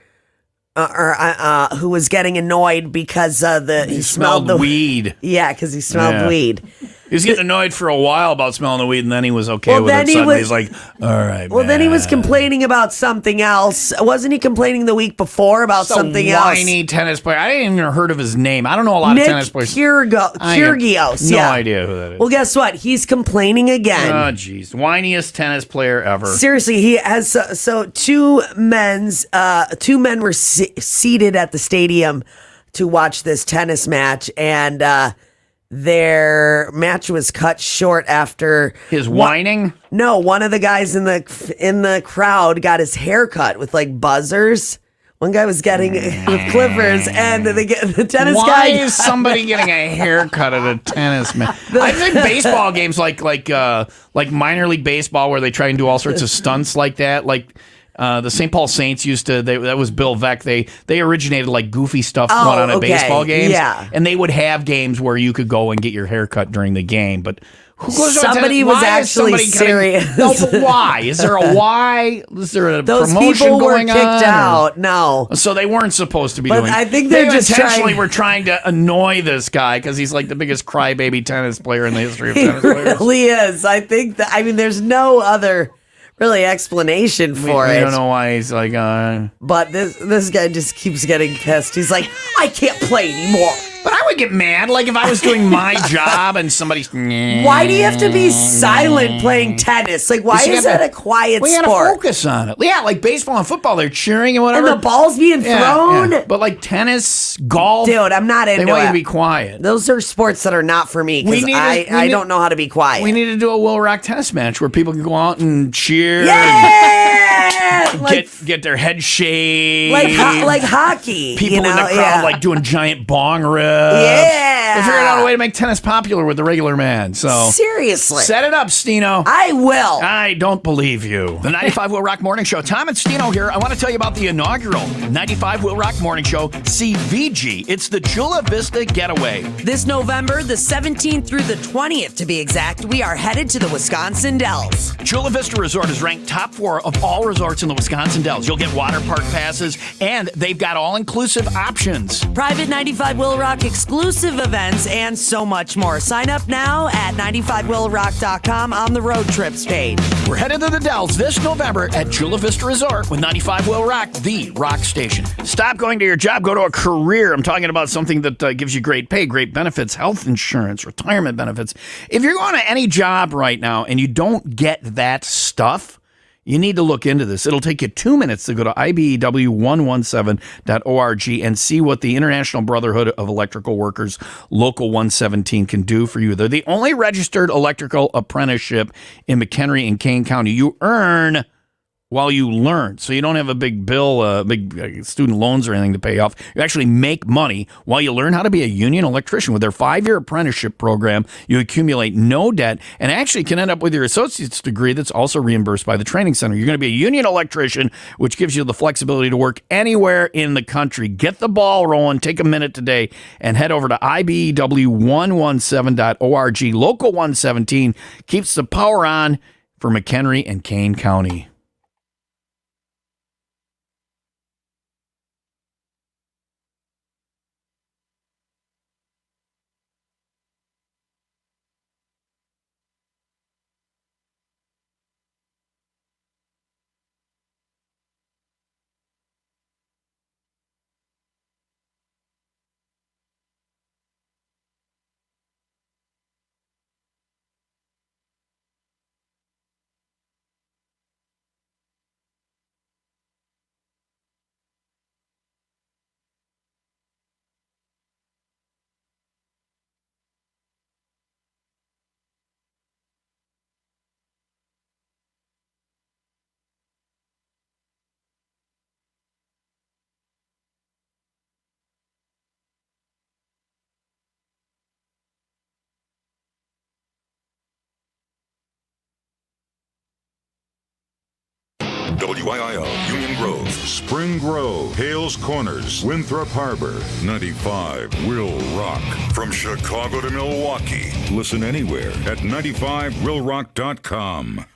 who was getting annoyed because he smelled the weed. Yeah, because he smelled weed. He was getting annoyed for a while about smelling the weed, and then he was okay with it. Suddenly he's like, all right, well, man. then he was complaining about something else. Wasn't he complaining the week before about something else? Whiny tennis player. I didn't even heard of his name. I don't know a lot of tennis players. Kyrgios. No idea who that is. Well, guess what? He's complaining again. Oh, jeez. Whiniest tennis player ever. Seriously, he has. So two men were seated at the stadium to watch this tennis match, and their match was cut short after his whining. No, one of the guys in the crowd got his hair cut with like buzzers. One guy was getting with clippers, and the tennis guy. Why is somebody getting a haircut at a tennis match? I think baseball games like minor league baseball, where they try and do all sorts of stunts like that, like. The St. Paul Saints used to, that was Bill Veck. They originated like goofy stuff going on at baseball games. Yeah. And they would have games where you could go and get your hair cut during the game. But who goes somebody was actually serious. No, but why? Is there a why? Is there a Those promotion people were going on? kicked out. No. So they weren't supposed to be but doing. I think they're just intentionally were trying to annoy this guy because he's like the biggest crybaby tennis player in the history of tennis players. He really is. I think that. I mean, there's no other. Really explanation for it. I don't know why he's like. But this guy just keeps getting pissed. He's like, I can't play anymore. But I would get mad, like if I was doing my job and somebody's. Why do you have to be silent playing tennis? Like, why is that a quiet sport? We gotta focus on it. Yeah, like baseball and football, they're cheering and whatever. And the ball's being thrown. Yeah. But like tennis, golf, dude, I'm not into it. They want you to be quiet. Those are sports that are not for me because I don't know how to be quiet. We need to do a Will Rock tennis match where people can go out and cheer. Yeah, and get their head shaved, like hockey. People in the crowd like doing giant bong rips. Yeah, we figured out a way to make tennis popular with the regular man. So seriously, set it up, Stino. I will. I don't believe you. The 95 Will Rock Morning Show. Tom and Stino here. I want to tell you about the inaugural 95 Will Rock Morning Show CVG. It's the Chula Vista Getaway. This November, the 17th through the 20th, to be exact, we are headed to the Wisconsin Dells. Chula Vista Resort is ranked top 4 of all resorts in the Wisconsin Dells. You'll get water park passes, and they've got all-inclusive options. Private 95 Will Rock exclusive events, and so much more. Sign up now at 95willrock.com on the road trips page. We're headed to the Dells this November at Chula Vista Resort with 95 Will Rock, the rock station. Stop going to your job, go to a career. I'm talking about something that gives you great pay, great benefits, health insurance, retirement benefits. If you're going to any job right now and you don't get that stuff, You need to look into this. It'll take you 2 minutes to go to ibew117.org and see what the International Brotherhood of Electrical Workers Local 117 can do for you. They're the only registered electrical apprenticeship in McHenry and Kane County. You earn while you learn. So you don't have a big bill, big student loans or anything to pay off. You actually make money while you learn how to be a union electrician. With their 5-year apprenticeship program, you accumulate no debt and actually can end up with your associate's degree that's also reimbursed by the training center. You're going to be a union electrician, which gives you the flexibility to work anywhere in the country. Get the ball rolling. Take a minute today and head over to ibew117.org. Local 117 keeps the power on for McHenry and Kane County. WIIL, Union Grove, Spring Grove, Hales Corners, Winthrop Harbor, 95 WIIL Rock. From Chicago to Milwaukee. Listen anywhere at 95willrock.com.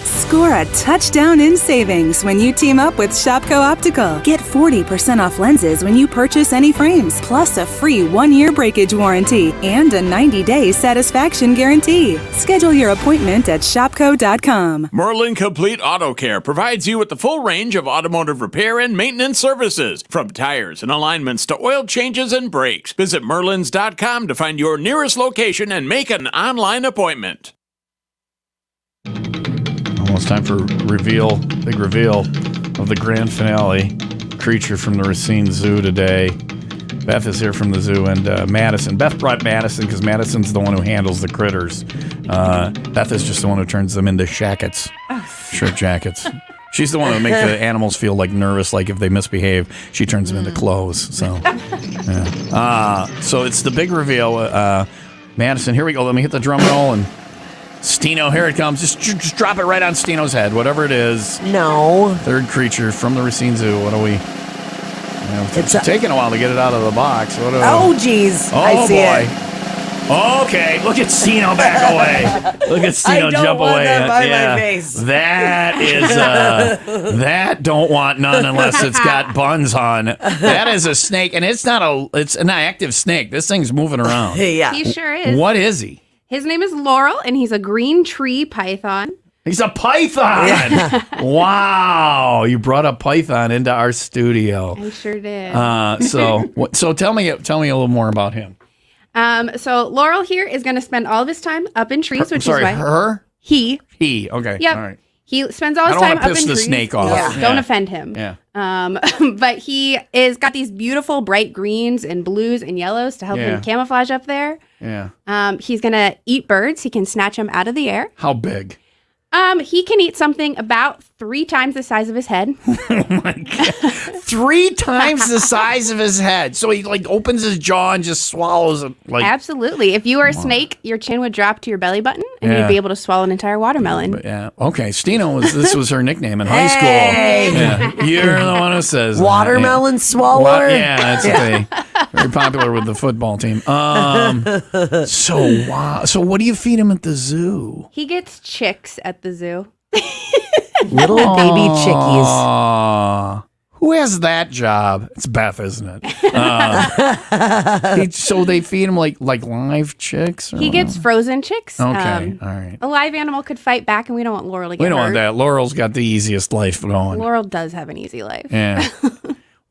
Score a touchdown in savings when you team up with Shopko Optical. Get 40% off lenses when you purchase any frames, plus a free 1-year breakage warranty and a 90-day satisfaction guarantee. Schedule your appointment at shopko.com. Merlin Complete Auto Care provides you with the full range of automotive repair and maintenance services, from tires and alignments to oil changes and brakes. Visit merlins.com to find your nearest location and make an online appointment. Almost time for big reveal of the grand finale. Creature from the Racine Zoo today. Beth is here from the zoo, and Madison. Beth brought Madison because Madison's the one who handles the critters. Beth is just the one who turns them into shackets, shirt jackets. She's the one who makes the animals feel like nervous, like if they misbehave, she turns them into clothes. So, yeah. So it's the big reveal. Madison, here we go. Let me hit the drum roll and. Stino, here it comes. Just drop it right on Stino's head, whatever it is. No. Third creature from the Racine Zoo. What are we? It's taking a while to get it out of the box. Oh, geez. Oh, I see boy. It. Okay, look at Stino back away. Look at Stino jump away. That by my face. That is that don't want none unless it's got buns on. That is a snake, and it's an active snake. This thing's moving around. Yeah. He sure is. What is he? His name is Laurel, and he's a green tree python. He's a python. Yeah. Wow, you brought a python into our studio. I sure did. So tell me a little more about him. So Laurel here is going to spend all of his time up in trees, which is why her. He. Okay. Yep. All right. He spends all his time up in trees. I don't want to piss the snake off. Yeah. Don't offend him. Yeah. But he is got these beautiful bright greens and blues and yellows to help him camouflage up there. Yeah. He's gonna eat birds. He can snatch them out of the air. How big? He can eat something about 3 times the size of his head. 3 times the size of his head. So he like opens his jaw and just swallows it. Like Absolutely. If you were a snake, your chin would drop to your belly button, and Yeah. you'd be able to swallow an entire watermelon. But yeah. Okay. Stino this was her nickname in high school. Hey. Yeah. You're the one who says that. Watermelon swallower. Yeah, that's what they very popular with the football team. So wow. So what do you feed him at the zoo? He gets chicks at the zoo. Little baby chickies. Aw. Who has that job? It's Beth, isn't it? So they feed him like live chicks? Or He gets frozen chicks. Okay, all right. A live animal could fight back, and we don't want Laurel to get We don't hurt. want that. Laurel's got the easiest life going. Laurel does have an easy life. Yeah.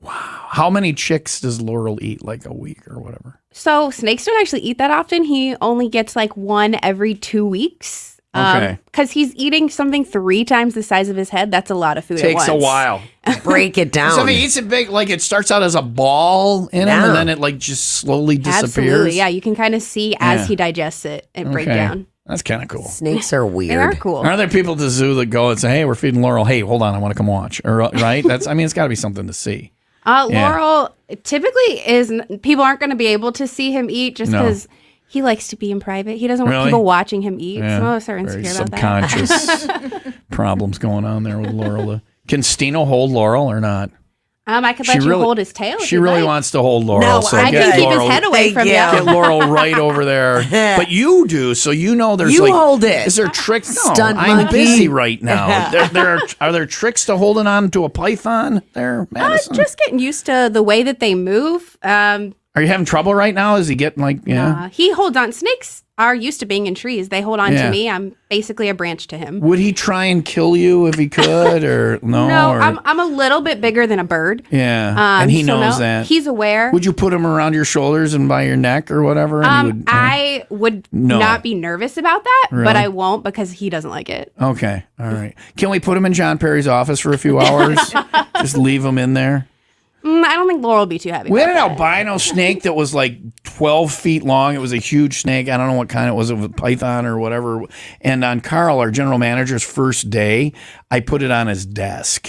Wow. How many chicks does Laurel eat? Like a week or whatever? So snakes don't actually eat that often. He only gets like 1 every 2 weeks. Okay. Because he's eating something 3 times the size of his head. That's a lot of food Takes at a once. while. Break it down. So if he eats it big, like it starts out as a ball in him, Yeah. and then it like just slowly disappears. Absolutely. Yeah, you can kind of see as Yeah. he digests it break Okay. down. That's kind of cool. Snakes are weird. They are cool. Are there people at the zoo that go and say, "Hey, we're feeding Laurel. Hey, hold on, I want to come watch." Or right? It's got to be something to see. Yeah. Laurel typically people aren't going to be able to see him eat just No. because he likes to be in private. He doesn't want Really? people watching him eat. Yeah. Some of us are Very insecure about that. subconscious problems going on there with Laurel. Can Stino hold Laurel or not? I could let you hold his tail. if She you'd really like. wants to hold Laurel. No, so I get can keep Laurel, his head away from you. Get Laurel right over there. But you do, so you know there's You like hold it. Is there tricks? No, Stunt I'm monkey. busy right now. Are there tricks to holding on to a python there, Madison? Just getting used to the way that they move. Are you having trouble right now? Is he getting like He holds on. Snakes are used to being in trees. They hold on Yeah. to me. I'm basically a branch to him. Would he try and kill you if he could, or no? No, or, I'm a little bit bigger than a bird. yeah, and he so knows no, that. He's aware. Would you put him around your shoulders and by your neck or whatever? And he would, I would No. not be nervous about that, Really? but I won't because he doesn't like it. Okay, all right. Can we put him in John Perry's office for a few hours? Just leave him in there. I don't think Laurel will be too happy. We had about an albino snake that was like 12 feet long. It was a huge snake. I don't know what kind it was, a python or whatever. And on Carl, our general manager's first day, I put it on his desk.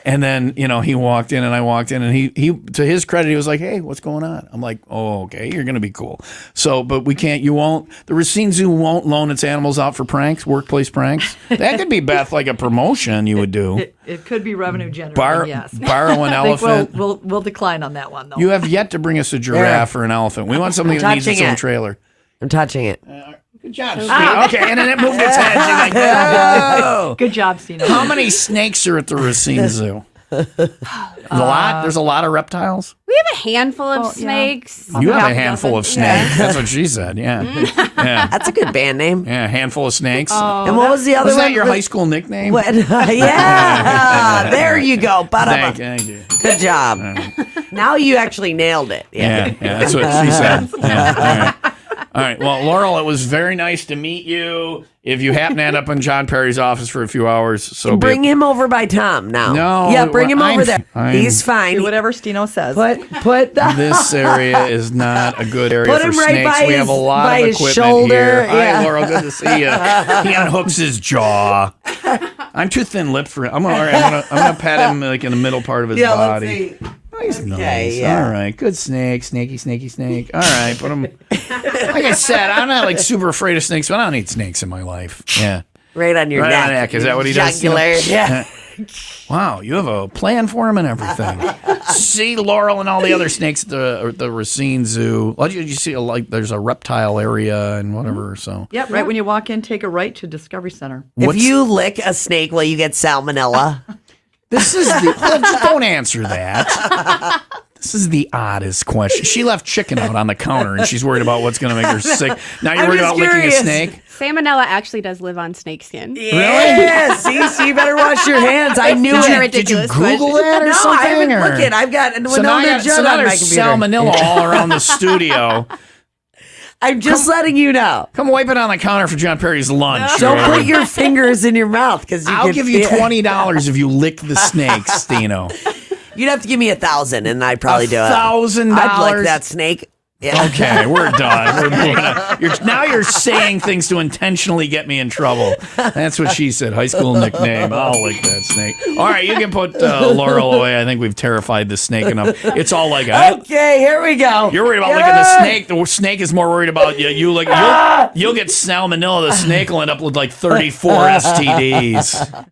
And then, he walked in and I walked in and he to his credit, he was like, "Hey, what's going on?" I'm like, "Oh, okay, you're going to be cool." So, but the Racine Zoo won't loan its animals out for pranks, workplace pranks. That could be, Beth, like a promotion you would do. It could be revenue generating, yes. Borrow an I think elephant. we'll decline on that one, though. You have yet to bring us a giraffe or an elephant. We want something that needs its touching own it. trailer. I'm touching it. Good job, Steve. Okay, and then it moved its head. She's like, "Oh." Good job, Stino. How many snakes are at the Racine Zoo? A lot? There's a lot of reptiles? We have a handful of snakes. You have a handful of snakes. That's what she said, yeah. Yeah, That's a good band name. yeah, a handful of snakes. And what was the other Was one? that your high school nickname? What? Yeah, there you go. Ba-da-ba. Thank you. Good job. Now you actually nailed it. Yeah, that's what she said. Yeah, all right. Well, Laurel, it was very nice to meet you. If you happen to end up in John Perry's office for a few hours, so Bring him over by Tom now. No, Yeah, bring him I'm- over there. I'm- He's fine. Do whatever Stino says. Put the This area is not a good area Put for him right snakes. by We have a his- lot by of his equipment shoulder, here. yeah. Hi, Laurel. Good to see you. He unhooks his jaw. I'm too thin-lipped for it. I'm gonna pat him like in the middle part of his Yeah, body. let's see. Oh, he's nice. yeah. All right. Good snake. Snaky snake. All right. Put him. Like I said, I'm not like super afraid of snakes, but I don't need snakes in my life. Yeah. Right on your Right neck. on the neck. Is that what he does? Jugular. Yeah. Wow, you have a plan for him and everything. See Laurel and all the other snakes at the Racine Zoo. Well, you see, there's a reptile area and whatever. So Yep, right when you walk in, take a right to Discovery Center. If you lick a snake, will you get salmonella? this is the. Well, just don't answer that. This is the oddest question. She left chicken out on the counter and she's worried about what's going to make her sick. Now you're I'm worried just about licking a curious. snake. Salmonella actually does live on snake skin. Yeah, see, you better wash your hands. I knew It's it. not a Did you ridiculous Google question. that or No, something? I haven't or? looked. I've got So now, Judd on my there's computer. salmonella all around the studio. I'm just letting you know. Come wipe it on the counter for John Perry's lunch. Don't put your fingers in your mouth because I'll give you $20 if you lick the snake, Stino. You'd have to give me $1,000, and I'd probably do it. $1,000. I'd lick that snake. Yeah. Okay, we're done. We're moving on. Now you're saying things to intentionally get me in trouble. That's what she said. High school nickname. I'll lick that snake. All right, you can put Laurel away. I think we've terrified the snake enough. It's all like, okay, here we go. You're worried about licking the snake. The snake is more worried about you. You'll get salmonella. The snake will end up with like 34 STDs.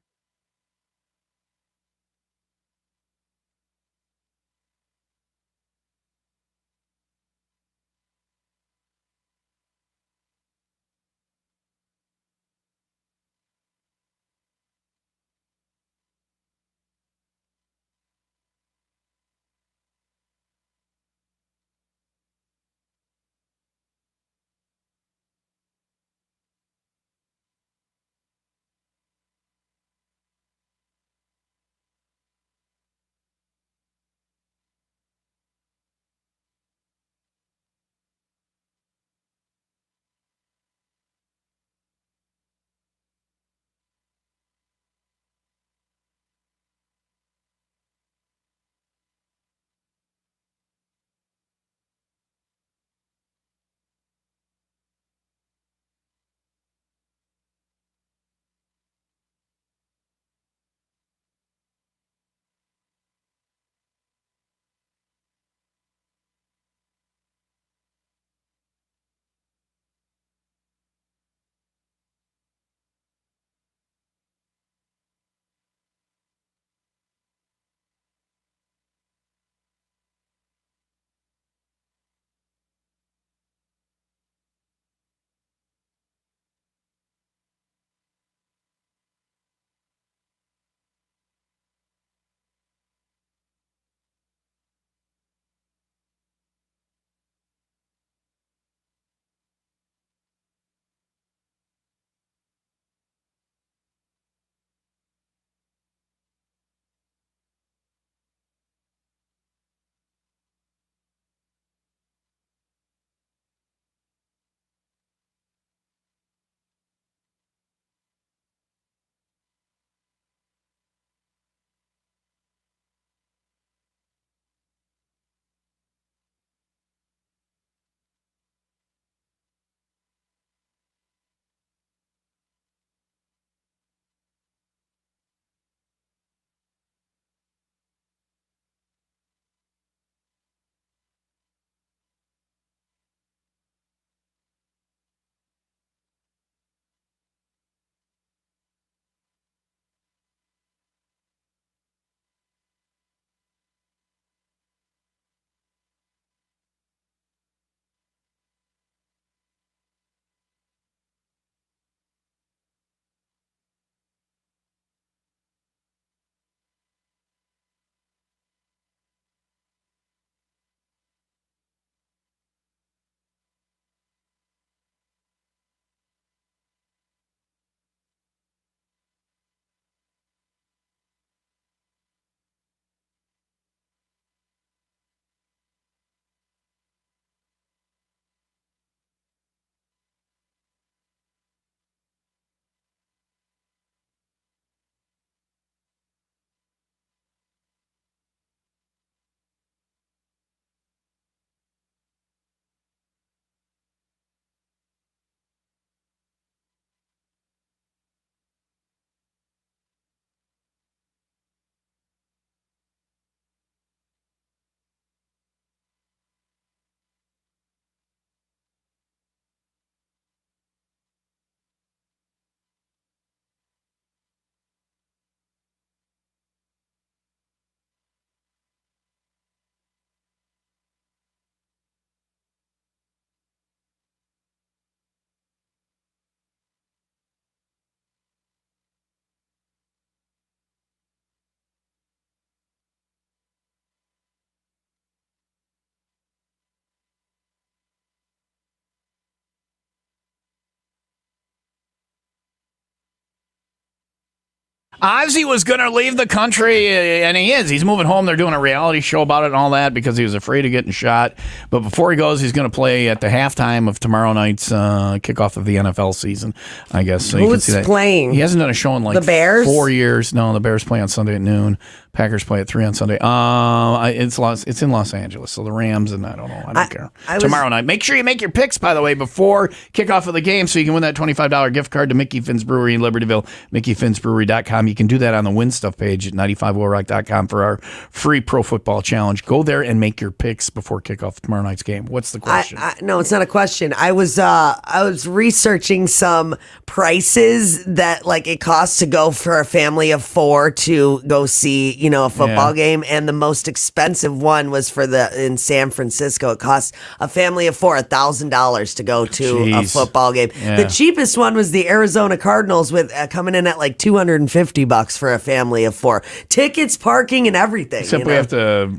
Ozzy was going to leave the country, and he is. He's moving home. They're doing a reality show about it and all that because he was afraid of getting shot. But before he goes, he's going to play at the halftime of tomorrow night's kickoff of the NFL season, I guess. So who's playing? He hasn't done a show in like the Bears? 4 years. No, the Bears play on Sunday at noon. Packers play at 3 on Sunday. It's in Los Angeles, so the Rams, and I don't know. I don't care. Tomorrow night. Make sure you make your picks, by the way, before kickoff of the game so you can win that $25 gift card to Mickey Finn's Brewery in Libertyville, MickeyFinnsBrewery.com. You can do that on the Win Stuff page at 95WIILRock.com for our free Pro Football Challenge. Go there and make your picks before kickoff of tomorrow night's game. What's the question? No, it's not a question. I was researching some prices that like it costs to go for a family of 4 to go see, a football game, and the most expensive one was in San Francisco. It cost a family of 4 $1,000 to go to a football game. Yeah. The cheapest one was the Arizona Cardinals with coming in at like $250 for a family of 4. Tickets, parking, and everything. Except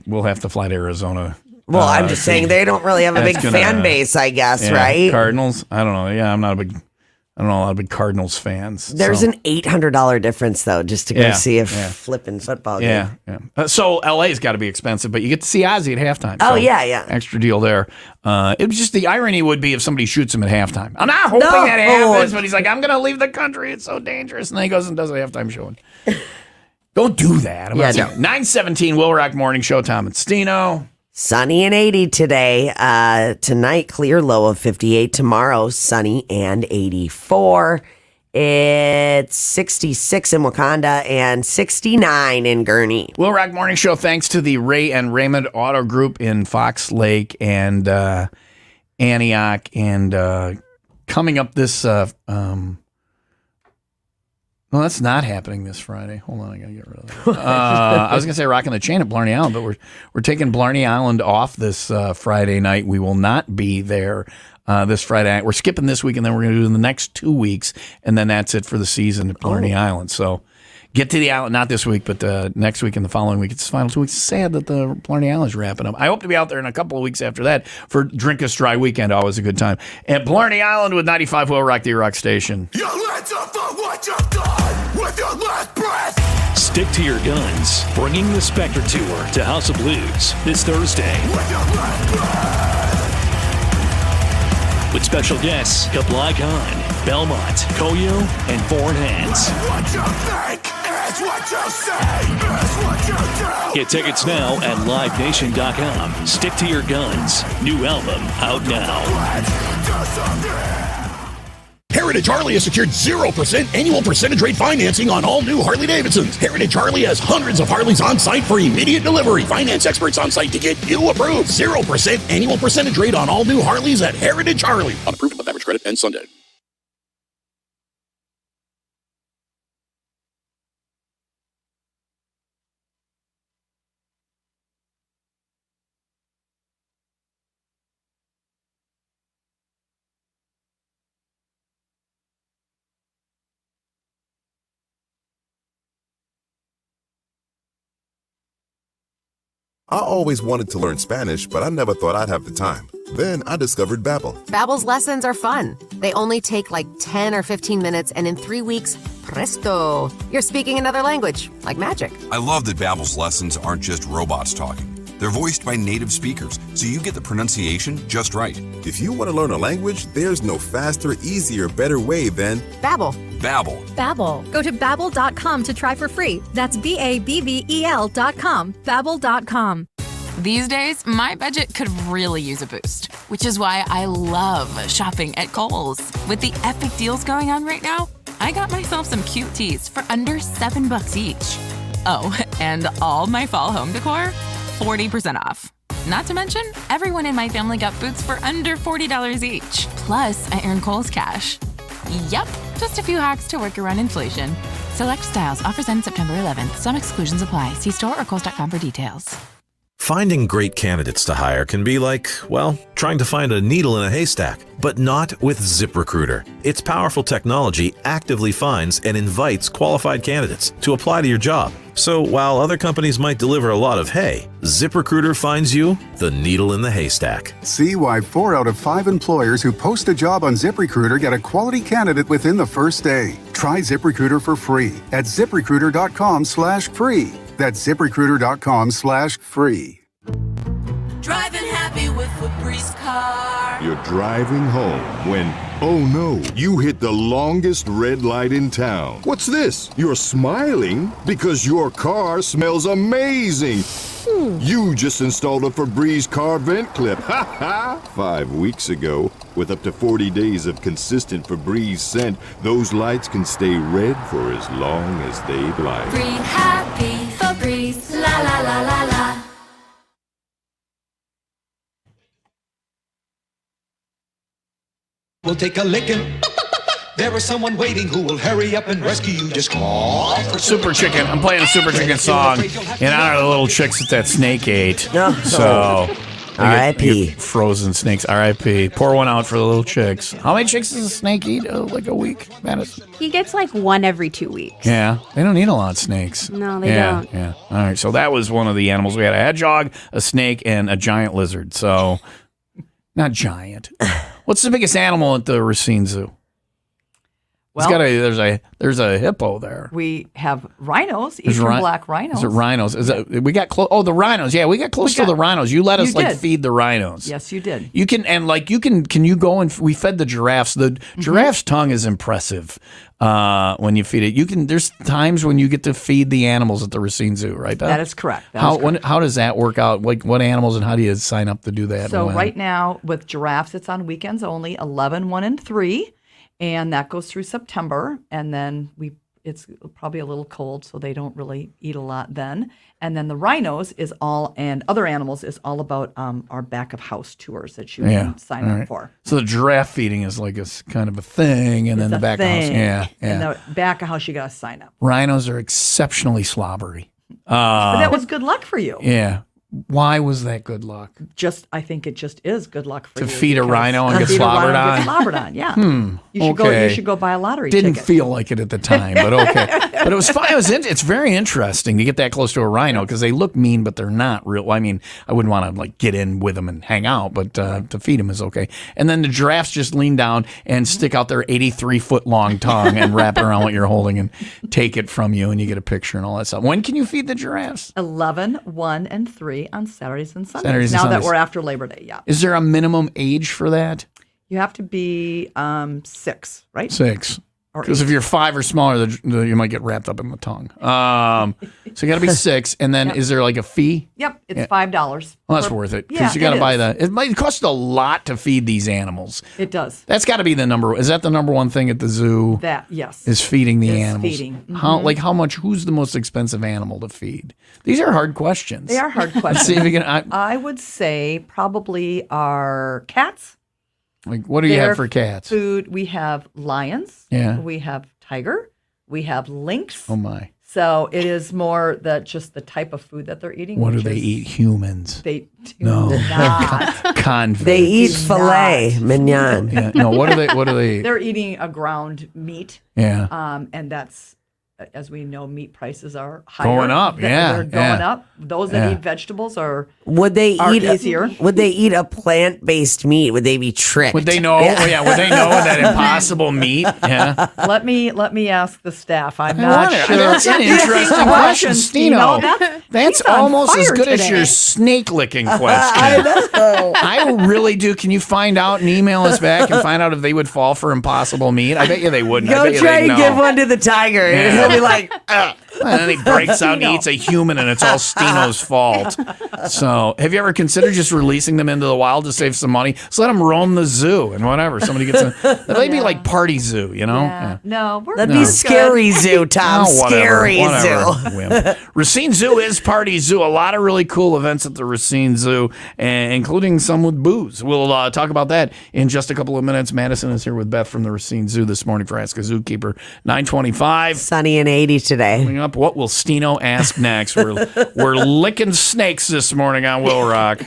we'll have to fly to Arizona. Well, I'm just saying they don't really have a big fan base, I guess, right? Cardinals? I don't know. Yeah, I don't know a lot of big Cardinals fans. There's an $800 difference, though, just to go see a flipping football game. Yeah. So LA's got to be expensive, but you get to see Ozzy at halftime. Oh, so yeah. Extra deal there. It was just the irony would be if somebody shoots him at halftime. I'm not hoping that happens, but he's like, I'm going to leave the country. It's so dangerous. And then he goes and does a halftime show. Don't do that. 9:17 Will Rock Morning Show. Tom and Stino. Sunny and 80 today. Tonight, clear, low of 58. Tomorrow, sunny and 84. It's 66 in Wakanda and 69 in Gurnee. Will Rock Morning Show, thanks to the Ray and Raymond Auto Group in Fox Lake and Antioch. And coming up this... No, that's not happening this Friday. Hold on, I gotta get rid of that. I was gonna say Rocking the Chain at Blarney Island, but we're taking Blarney Island off this Friday night. We will not be there this Friday night. We're skipping this week, and then we're gonna do the next 2 weeks, and then that's it for the season at Blarney Island. So get to the island, not this week, but next week and the following week. It's the final 2 weeks. It's sad that the Blarney Island's wrapping up. I hope to be out there in a couple of weeks after that for Drink Us Dry Weekend. Always a good time. At Blarney Island with 95 Will Rock, the Rock Station. You answer for what you've done with your last breath. Stick to your guns. Bringing the Spectre Tour to House of Blues this Thursday. With your last breath. With special guests Kably Khan, Belmont, Koyo, and Foreign Hands. What you think is what you say is what you do. Get tickets now at LiveNation.com. Stick to your guns. New album out now. Heritage Harley has secured 0% annual percentage rate financing on all new Harley-Davidsons. Heritage Harley has hundreds of Harleys on site for immediate delivery. Finance experts on site to get you approved. 0% annual percentage rate on all new Harleys at Heritage Harley. On approval of average credit and Sunday. I always wanted to learn Spanish, but I never thought I'd have the time. Then I discovered Babbel. Babbel's lessons are fun. They only take like 10 or 15 minutes, and in 3 weeks, presto, you're speaking another language, like magic. I love that Babbel's lessons aren't just robots talking. They're voiced by native speakers, so you get the pronunciation just right. If you want to learn a language, there's no faster, easier, better way than Babbel. Babbel. Babbel. Go to Babbel.com to try for free. That's BABBEL.com. Babbel.com. These days, my budget could really use a boost, which is why I love shopping at Kohl's. With the epic deals going on right now, I got myself some cute tees for under $7 each. Oh, and all my fall home decor, 40% off. Not to mention, everyone in my family got boots for under $40 each. Plus, I earned Kohl's cash. Yep, just a few hacks to work around inflation. Select styles. Offers end September 11th. Some exclusions apply. See store or Kohl's.com for details. Finding great candidates to hire can be like, well, trying to find a needle in a haystack, but not with ZipRecruiter. Its powerful technology actively finds and invites qualified candidates to apply to your job. So while other companies might deliver a lot of hay, ZipRecruiter finds you the needle in the haystack. See why 4 out of 5 employers who post a job on ZipRecruiter get a quality candidate within the first day. Try ZipRecruiter for free at ZipRecruiter.com/free. That's ZipRecruiter.com/free. Driving happy with Febreze car. You're driving home when, oh no, you hit the longest red light in town. What's this? You're smiling because your car smells amazing. You just installed a Febreze car vent clip. Ha ha! 5 weeks ago, with up to 40 days of consistent Febreze scent, those lights can stay red for as long as they'd like. Breathe happy, Febreze, la la la la la. We'll take a licking. There is someone waiting who will hurry up and rescue you. Just call for Super Chicken. I'm playing a Super Chicken song in honor of the little chicks that snake ate. So, R.I.P. Frozen snakes. R.I.P. Pour one out for the little chicks. How many chicks does a snake eat? Like a week, Madison? He gets like one every 2 weeks. Yeah, they don't eat a lot of snakes. No, they don't. Yeah. All right, so that was one of the animals. We had a hedgehog, a snake, and a giant lizard. So, not giant. What's the biggest animal at the Racine Zoo? Well, there's a hippo there. We have rhinos, eastern black rhinos. Is it rhinos? We got close? Oh, the rhinos. Yeah, we got close to the rhinos. You let us feed the rhinos. Yes, you did. You can Can you go and we fed the giraffes? The giraffe's tongue is impressive. When you feed it, There's times when you get to feed the animals at the Racine Zoo, right, Beth? That is correct. How does that work out? Like what animals and how do you sign up to do that? So right now with giraffes, it's on weekends only, 11, 1, and 3. And that goes through September, and then it's probably a little cold, so they don't really eat a lot then. And then the rhinos and other animals is all about our back of house tours that you can sign up for. So the giraffe feeding is like a kind of a thing, and then the back of house, And the back of house, you got to sign up. Rhinos are exceptionally slobbery. But that was good luck for you. Yeah. Why was that good luck? I think it just is good luck for you. To feed a rhino and get slobbered on? Get slobbered on, yeah. You should go buy a lottery Didn't ticket. feel like it at the time, but okay. But it was fun. It's very interesting to get that close to a rhino because they look mean, but they're not real. I mean, I wouldn't want to get in with them and hang out, but to feed them is okay. And then the giraffes just lean down and stick out their 83-foot long tongue and wrap it around what you're holding and take it from you, and you get a picture and all that stuff. When can you feed the giraffes? 11, 1, and 3 on Saturdays and Sundays. That we're after Labor Day, yeah. Is there a minimum age for that? You have to be 6, right? 6. Because if you're 5 or smaller, you might get wrapped up in the tongue. So you got to be 6. And then is there like a fee? Yep, it's $5. Well, that's worth it because you got to buy that. It might cost a lot to feed these animals. It does. That's got to be the number. Is that the number one thing at the zoo? Yes. Is feeding the animals. Feeding. Mm-hmm. How much? Who's the most expensive animal to feed? These are hard questions. They are hard questions. See if you can. I would say probably our cats. Like, what do you have for cats? Food. We have lions. Yeah. We have tiger. We have lynx. Oh my. So it is more just the type of food that they're eating. What do they eat? Humans. They do not. Convicts. They eat filet mignon. Yeah. No. What do they? They're eating a ground meat. Yeah. And that's, as we know, meat prices are higher. Going up. They're going up. Those that eat vegetables are easier. Would they eat a plant-based meat? Would they be tricked? Would they know? Would they know that impossible meat? Yeah. Let me ask the staff. I'm not sure. That's an interesting question, Stino. That's almost as good as your snake licking question. I know. I really do. Can you find out and email us back and find out if they would fall for impossible meat? I bet you they wouldn't. Go try and give one to the tiger, and he'll be like, and then he breaks out and eats a human, and it's all Stino's fault. So, have you ever considered just releasing them into the wild to save some money? So let them roam the zoo and whatever. Somebody gets that'd be like party zoo, you know? Yeah. No, that'd be scary zoo, Tom. Scary zoo. Racine Zoo is party zoo. A lot of really cool events at the Racine Zoo, including some with booze. We'll talk about that in just a couple of minutes. Madison is here with Beth from the Racine Zoo this morning for Ask a Zookeeper. 9:25. Sunny and 80 today. Coming up, what will Stino ask next? We're licking snakes this morning on WIIL Rock.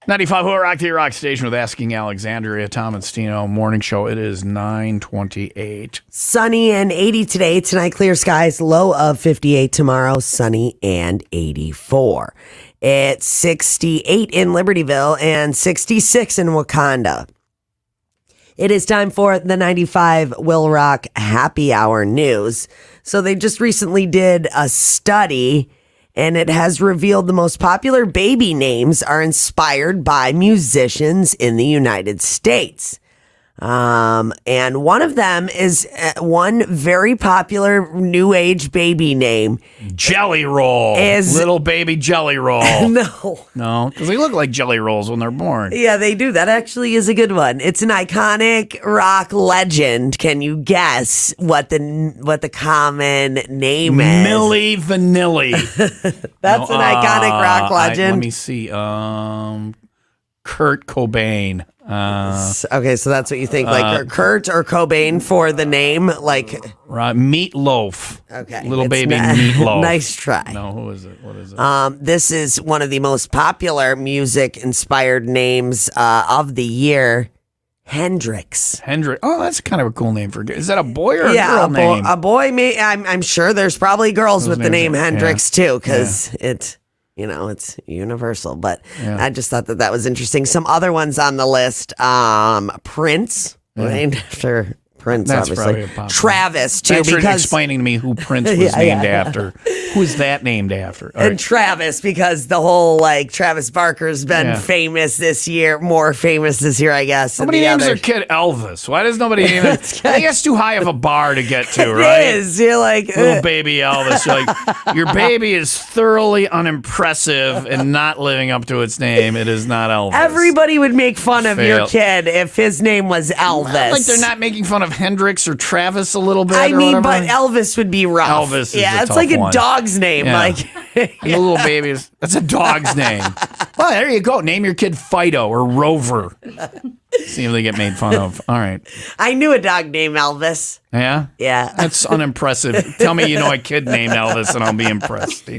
95 Who Rock, the Rock Station with Asking Alexandria, Tom and Stino morning show. It is 9:28. Sunny and 80 today. Tonight, clear skies. Low of 58 tomorrow. Sunny and 84. It's 68 in Libertyville and 66 in Wakanda. It is time for the 95 WIIL Rock Happy Hour News. So they just recently did a study, and it has revealed the most popular baby names are inspired by musicians in the United States. And one of them is one very popular new age baby name. Jelly Roll. Little baby Jelly Roll. No, because they look like jelly rolls when they're born. Yeah, they do. That actually is a good one. It's an iconic rock legend. Can you guess what the common name is? Milli Vanilli. That's an iconic rock legend. Let me see. Kurt Cobain. Okay, so that's what you think, like Kurt or Cobain for the name, like Meatloaf. Okay, Little it's baby Meatloaf. Nice try. No, who is it? What is it? This is one of the most popular music-inspired names of the year. Hendrix. Oh, that's kind of a cool name for. Is that a boy or a girl name? A boy. I'm sure there's probably girls with the name Hendrix too, because it's universal. But I just thought that was interesting. Some other ones on the list: Prince, named after Prince, That's obviously. probably a Travis too, Thanks for because explaining to me who Prince was named after. Who's that named after? All and right. Travis, because the whole Travis Barker's been famous this year, more famous this year, I guess. Nobody names their kid Elvis. Why does nobody name it? I think that's too high of a bar to get to, right? It is. You're like little baby Elvis. You're like, your baby is thoroughly unimpressive and not living up to its name. It is not Elvis. Everybody would make fun of your Fail. kid if his name was Elvis. Like they're not making fun of Hendrix or Travis a little bit. I or mean, whatever. but Elvis would be rough. Elvis is yeah, a it's tough like a one. dog's name. Yeah. Like The little babies. That's a dog's name. Well, there you go. Name your kid Fido or Rover. See if they get made fun of. All right. I knew a dog named Elvis. Yeah? Yeah. That's unimpressive. Tell me you know a kid named Elvis and I'll be impressed,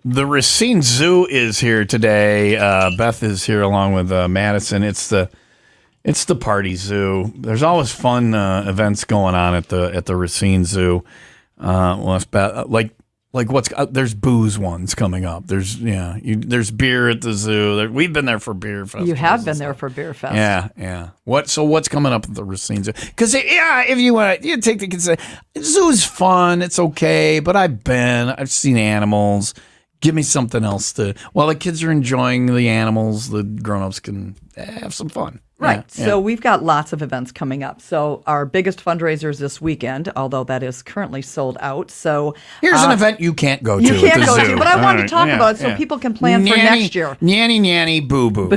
The Racine Zoo is here today. Beth is here along with Madison. It's the party zoo. There's always fun events going on at the Racine Zoo. There's booze ones coming up. There's beer at the zoo. We've been there for beer festivals. You have been there for beer fest. Yeah. What's coming up at the Racine Zoo? Because if you want to, you take the consideration, zoo's fun. It's okay, but I've seen animals Give me something else to. While the kids are enjoying the animals, the grown-ups can have some fun. Right. Yeah, So we've got lots of events coming up. So our biggest fundraiser is this weekend, although that is currently sold out. So here's an event you can't go to. You can't at the go zoo. to, but I wanted to All talk right, about it so people can plan for next year. Nanny, boo boo.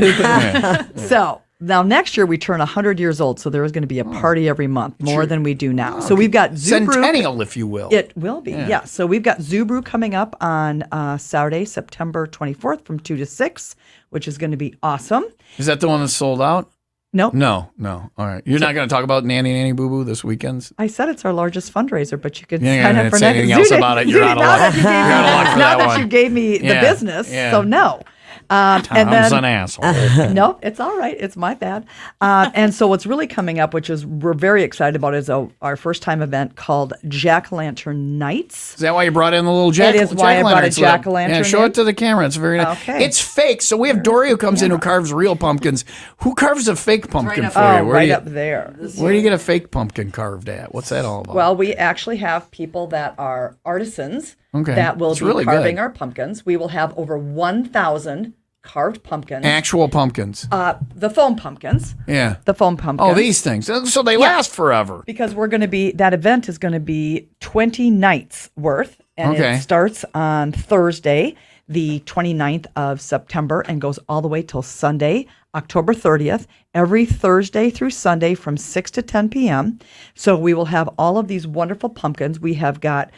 So now next year we turn 100 years old, so there is going to be a party every month, more than we do now. So we've got Zoo Brew. Centennial, if you will. It will be, yeah. So we've got Zoo Brew coming up on Saturday, September 24th from 2 to 6, which is going to be awesome. Is that the one that's sold out? Nope. No. All right. You're not going to talk about Nanny Boo Boo this weekend? I said it's our largest fundraiser, but you could You're sign not up for say next anything else about it. You're out of luck. You're out of luck for Now that that one. you gave me the business, so no. Tom's an asshole. No, it's all right. It's my bad. And so what's really coming up, which is we're very excited about, is our first time event called Jack-O-Lantern Nights. Is that why you brought in the little jack? It is why I brought a jack-o'-lantern. Yeah, show in. it to the camera. It's very nice. Okay. It's fake. So we have Dory who comes in who carves real pumpkins. Who carves a fake pumpkin for you? Right up there. Where do you get a fake pumpkin carved at? What's that all about? Well, we actually have people that are artisans Okay. that will That's be really carving good. our pumpkins. We will have over 1,000 carved pumpkins. Actual pumpkins. The foam pumpkins. Yeah. The foam pumpkins. Oh, these things. So they last forever. Because we're going to be, that event is going to be 20 nights worth. And Okay. it starts on Thursday, the 29th of September, and goes all the way till Sunday, October 30th, every Thursday through Sunday from 6 to 10 p.m. So we will have all of these wonderful pumpkins. We have got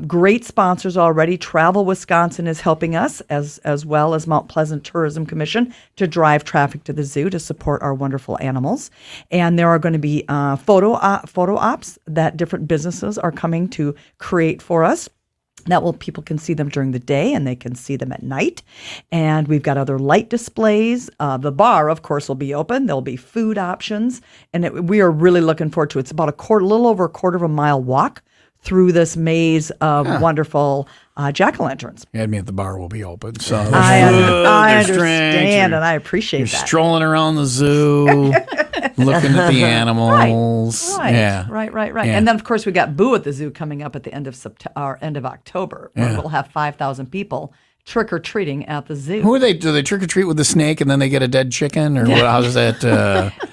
great sponsors already. Travel Wisconsin is helping us, as well as Mount Pleasant Tourism Commission, to drive traffic to the zoo to support our wonderful animals. And there are going to be photo ops that different businesses are coming to create for us. People can see them during the day and they can see them at night. And we've got other light displays. The bar, of course, will be open. There'll be food options. And we are really looking forward to it. It's about a little over a quarter of a mile walk through this maze of wonderful jack-o'-lanterns. You had me at the bar will be open. So I there's understand, drinks, and I appreciate you're that. strolling around the zoo, looking at the animals. Right. Yeah. Right. Yeah. And then, of course, we got Boo at the Zoo coming up at the end of end of October, where Yeah. we'll have 5,000 people trick-or-treating at the zoo. Who are they? Do they trick or treat with the snake and then they get a dead chicken, or how does that?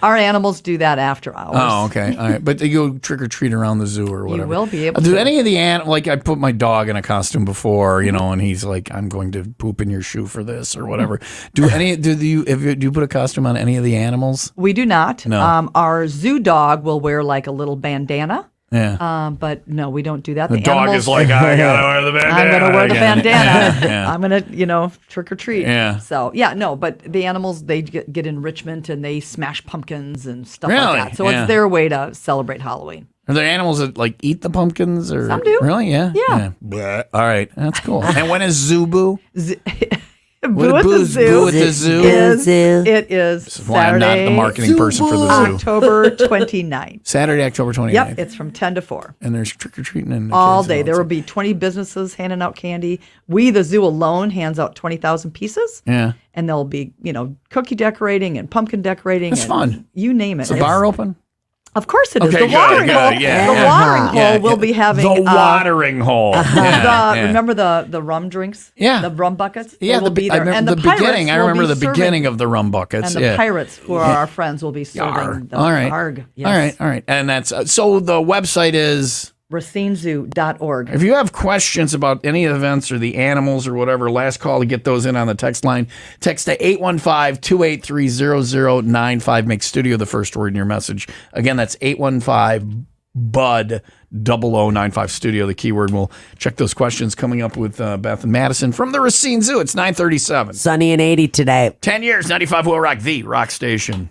Our animals do that after hours. Oh, okay, all right. But they go trick or treat around the zoo or whatever. You will be able Do to. any of the like I put my dog in a costume before, and he's like, "I'm going to poop in your shoe for this" or whatever. Do you put a costume on any of the animals? We do not. No. Our zoo dog will wear like a little bandana. Yeah. But no, we don't do that. The dog animals, is like, I gotta wear the bandana. I'm gonna wear the again." bandana. Yeah. I'm gonna, trick or treat. Yeah. So but the animals, they get enrichment and they smash pumpkins and stuff Really? like that. So Yeah. it's their way to celebrate Halloween. Are there animals that like eat the pumpkins or Some do. Really? Yeah. Yeah. Bleh. All right, that's cool. And when is Zubu? Boo at the Zoo. Boo at the Zoo. It is This is why I'm not the Saturday, marketing person for the zoo. October 29th. Saturday, October 29th. Yep, it's from 10 to 4. And there's trick or treating and the All kids day. and There will be 20 businesses handing out candy. We, the zoo alone, hands out 20,000 pieces. Yeah. And there'll be, cookie decorating and pumpkin decorating. That's and fun. You name it. Is the bar open? Of course it is. Okay, The watering hole. yeah. The watering hole will be having the watering hole. Yeah. Remember the rum drinks? Yeah. The rum buckets? Yeah, They will be there. I remember And the pirates beginning. I will remember be the serving- beginning of the rum buckets. And the pirates, who are our friends, will be serving Yar. the All right. arg. Yes. All right. And that's so the website is racinezoo.org. If you have questions about any events or the animals or whatever, last call to get those in on the text line. Text to 815-283-0095. Make studio the first word in your message. Again, that's 815-BUD 0095 studio, the keyword. We'll check those questions coming up with Beth and Madison from the Racine Zoo. It's 9:37. Sunny and 80 today. 10 years, 95 WIIL Rock, the rock station.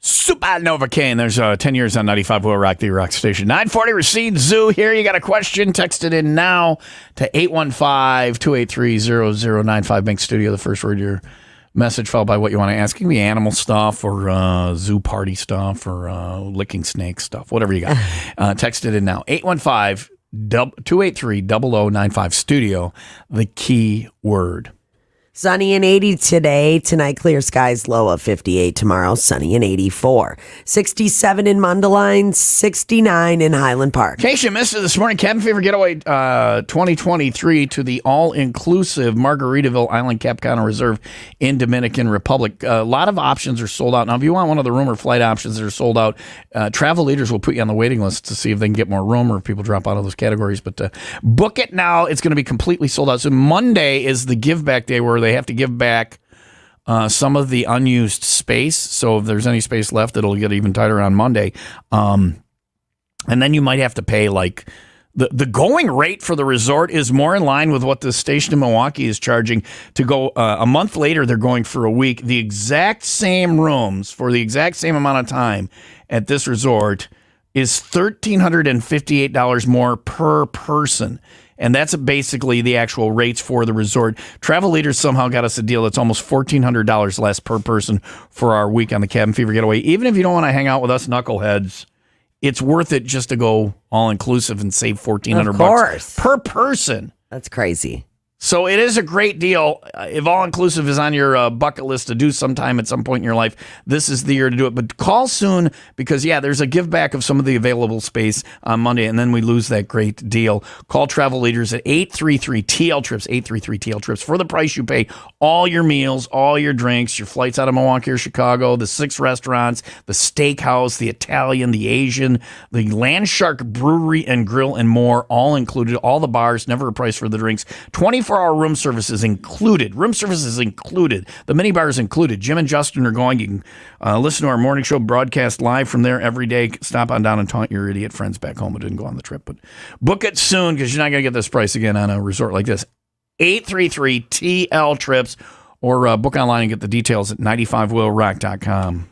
Supernova Kane. There's 10 years on 95 Will Rock, the rock station. 940 Racine Zoo here. You got a question? Text it in now to 815-283-0095. Bank Studio. The first word of your message followed by what you want to ask. It can be animal stuff or zoo party stuff or licking snake stuff. Whatever you got. Text it in now. 815-283-0095 Studio. The key word. Sunny and 80 today. Tonight, clear skies, low of 58. Tomorrow, sunny and 84. 67 in Mundelein, 69 in Highland Park. In case you missed it this morning, Cabin Fever Getaway 2023 to the all-inclusive Margaritaville Island Cap Cana Reserve in Dominican Republic. A lot of options are sold out. Now, if you want one of the room or flight options that are sold out, Travel Leaders will put you on the waiting list to see if they can get more room or if people drop out of those categories. But book it now. It's going to be completely sold out. So Monday is the give back day where they have to give back some of the unused space. So if there's any space left, it'll get even tighter on Monday. And then you might have to pay like the going rate for the resort is more in line with what the station in Milwaukee is charging to go a month later. They're going for a week. The exact same rooms for the exact same amount of time at this resort is $1,358 more per person. And that's basically the actual rates for the resort. Travel Leaders somehow got us a deal that's almost $1,400 less per person for our week on the Cabin Fever Getaway. Even if you don't want to hang out with us knuckleheads, it's worth it just to go all-inclusive and save $1,400 per person. That's crazy. So it is a great deal. If all-inclusive is on your bucket list to do sometime at some point in your life, this is the year to do it. But call soon because, yeah, there's a give back of some of the available space on Monday, and then we lose that great deal. Call Travel Leaders at 833-TL-TRIPS, 833-TL-TRIPS. For the price you pay, all your meals, all your drinks, your flights out of Milwaukee or Chicago, the 6 restaurants, the steakhouse, the Italian, the Asian, the Landshark Brewery and Grill, and more, all included. All the bars, never a price for the drinks. 24-hour room service is included. Room service is included. The minibar is included. Jim and Justin are going. You can listen to our morning show broadcast live from there every day. Stop on down and taunt your idiot friends back home who didn't go on the trip. But book it soon because you're not going to get this price again on a resort like this. 833-TL-TRIPS or book online and get the details at 95willrock.com.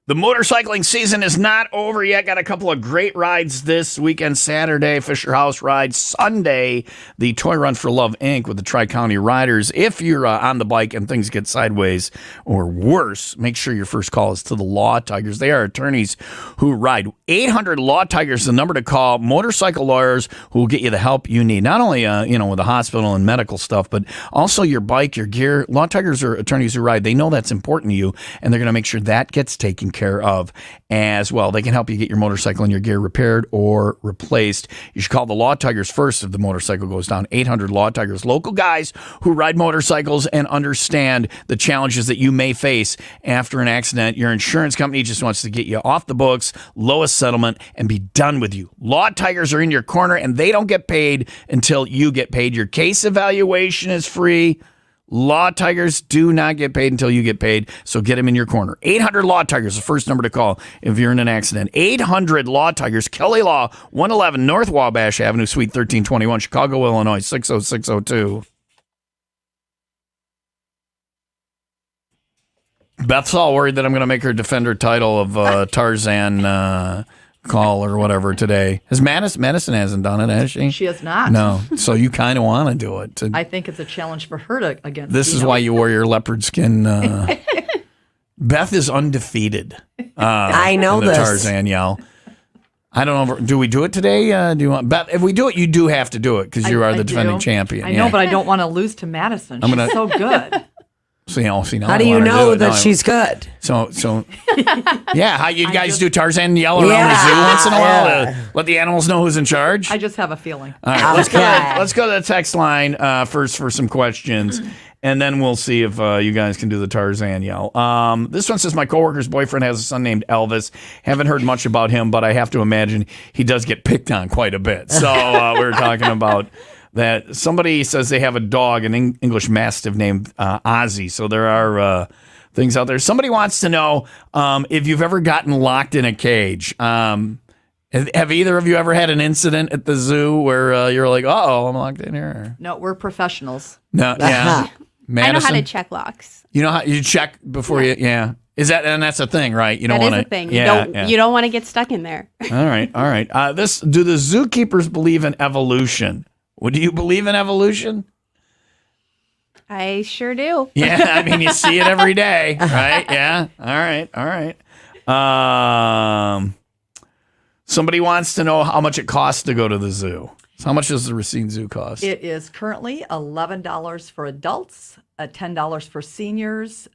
The motorcycling season is not over yet. Got a couple of great rides this weekend. Saturday, Fisher House ride. Sunday, the Toy Run for Love, Inc. with the Tri-County Riders. If you're on the bike and things get sideways or worse, make sure your first call is to the Law Tigers. They are attorneys who ride. 800 Law Tigers, the number to call. Motorcycle lawyers who will get you the help you need. Not only, with the hospital and medical stuff, but also your bike, your gear. Law Tigers are attorneys who ride. They know that's important to you, and they're going to make sure that gets taken care of as well. They can help you get your motorcycle and your gear repaired or replaced. You should call the Law Tigers first if the motorcycle goes down. 800 Law Tigers. Local guys who ride motorcycles and understand the challenges that you may face after an accident. Your insurance company just wants to get you off the books, lowest settlement, and be done with you. Law Tigers are in your corner, and they don't get paid until you get paid. Your case evaluation is free. Law Tigers do not get paid until you get paid, so get them in your corner. 800 Law Tigers, the first number to call if you're in an accident. 800 Law Tigers, Kelly Law, 111 North Wabash Avenue, Suite 1321, Chicago, Illinois, 60602. Beth's all worried that I'm going to make her defend her title of Tarzan call or whatever today. Has Madison hasn't done it, has she? She has not. No. So you kind of want to do it. I think it's a challenge for her to against. This is why you wore your leopard skin. Beth is undefeated. I know in the this. Tarzan yell. I don't know. Do we do it today? Do you want Beth? If we do it, you do have to do it because you are the defending champion. I know, but I don't want to lose to Madison. She's so good. So, now how do you know that she's good? So, yeah, how you guys do Tarzan yell around the zoo once in a while to let the animals know who's in charge? I just have a feeling. All right, let's go to the text line first for some questions, and then we'll see if you guys can do the Tarzan yell. This one says, my coworker's boyfriend has a son named Elvis. Haven't heard much about him, but I have to imagine he does get picked on quite a bit. So we were talking about that. Somebody says they have a dog, an English Mastiff named Ozzy. So there are things out there. Somebody wants to know if you've ever gotten locked in a cage. Have either of you ever had an incident at the zoo where you're like, I'm locked in here? No, we're professionals. No, yeah. I know how to check locks. You know how you check before you, Is that, and that's a thing, right? You don't want to. That is a thing. You don't want to get stuck in there. All right. Do the zookeepers believe in evolution? Do you believe in evolution? I sure do. Yeah, I mean, you see it every day, right? Yeah. All right. Somebody wants to know how much it costs to go to the zoo. So how much does the Racine Zoo cost? It is currently $11 for adults, $10 for seniors.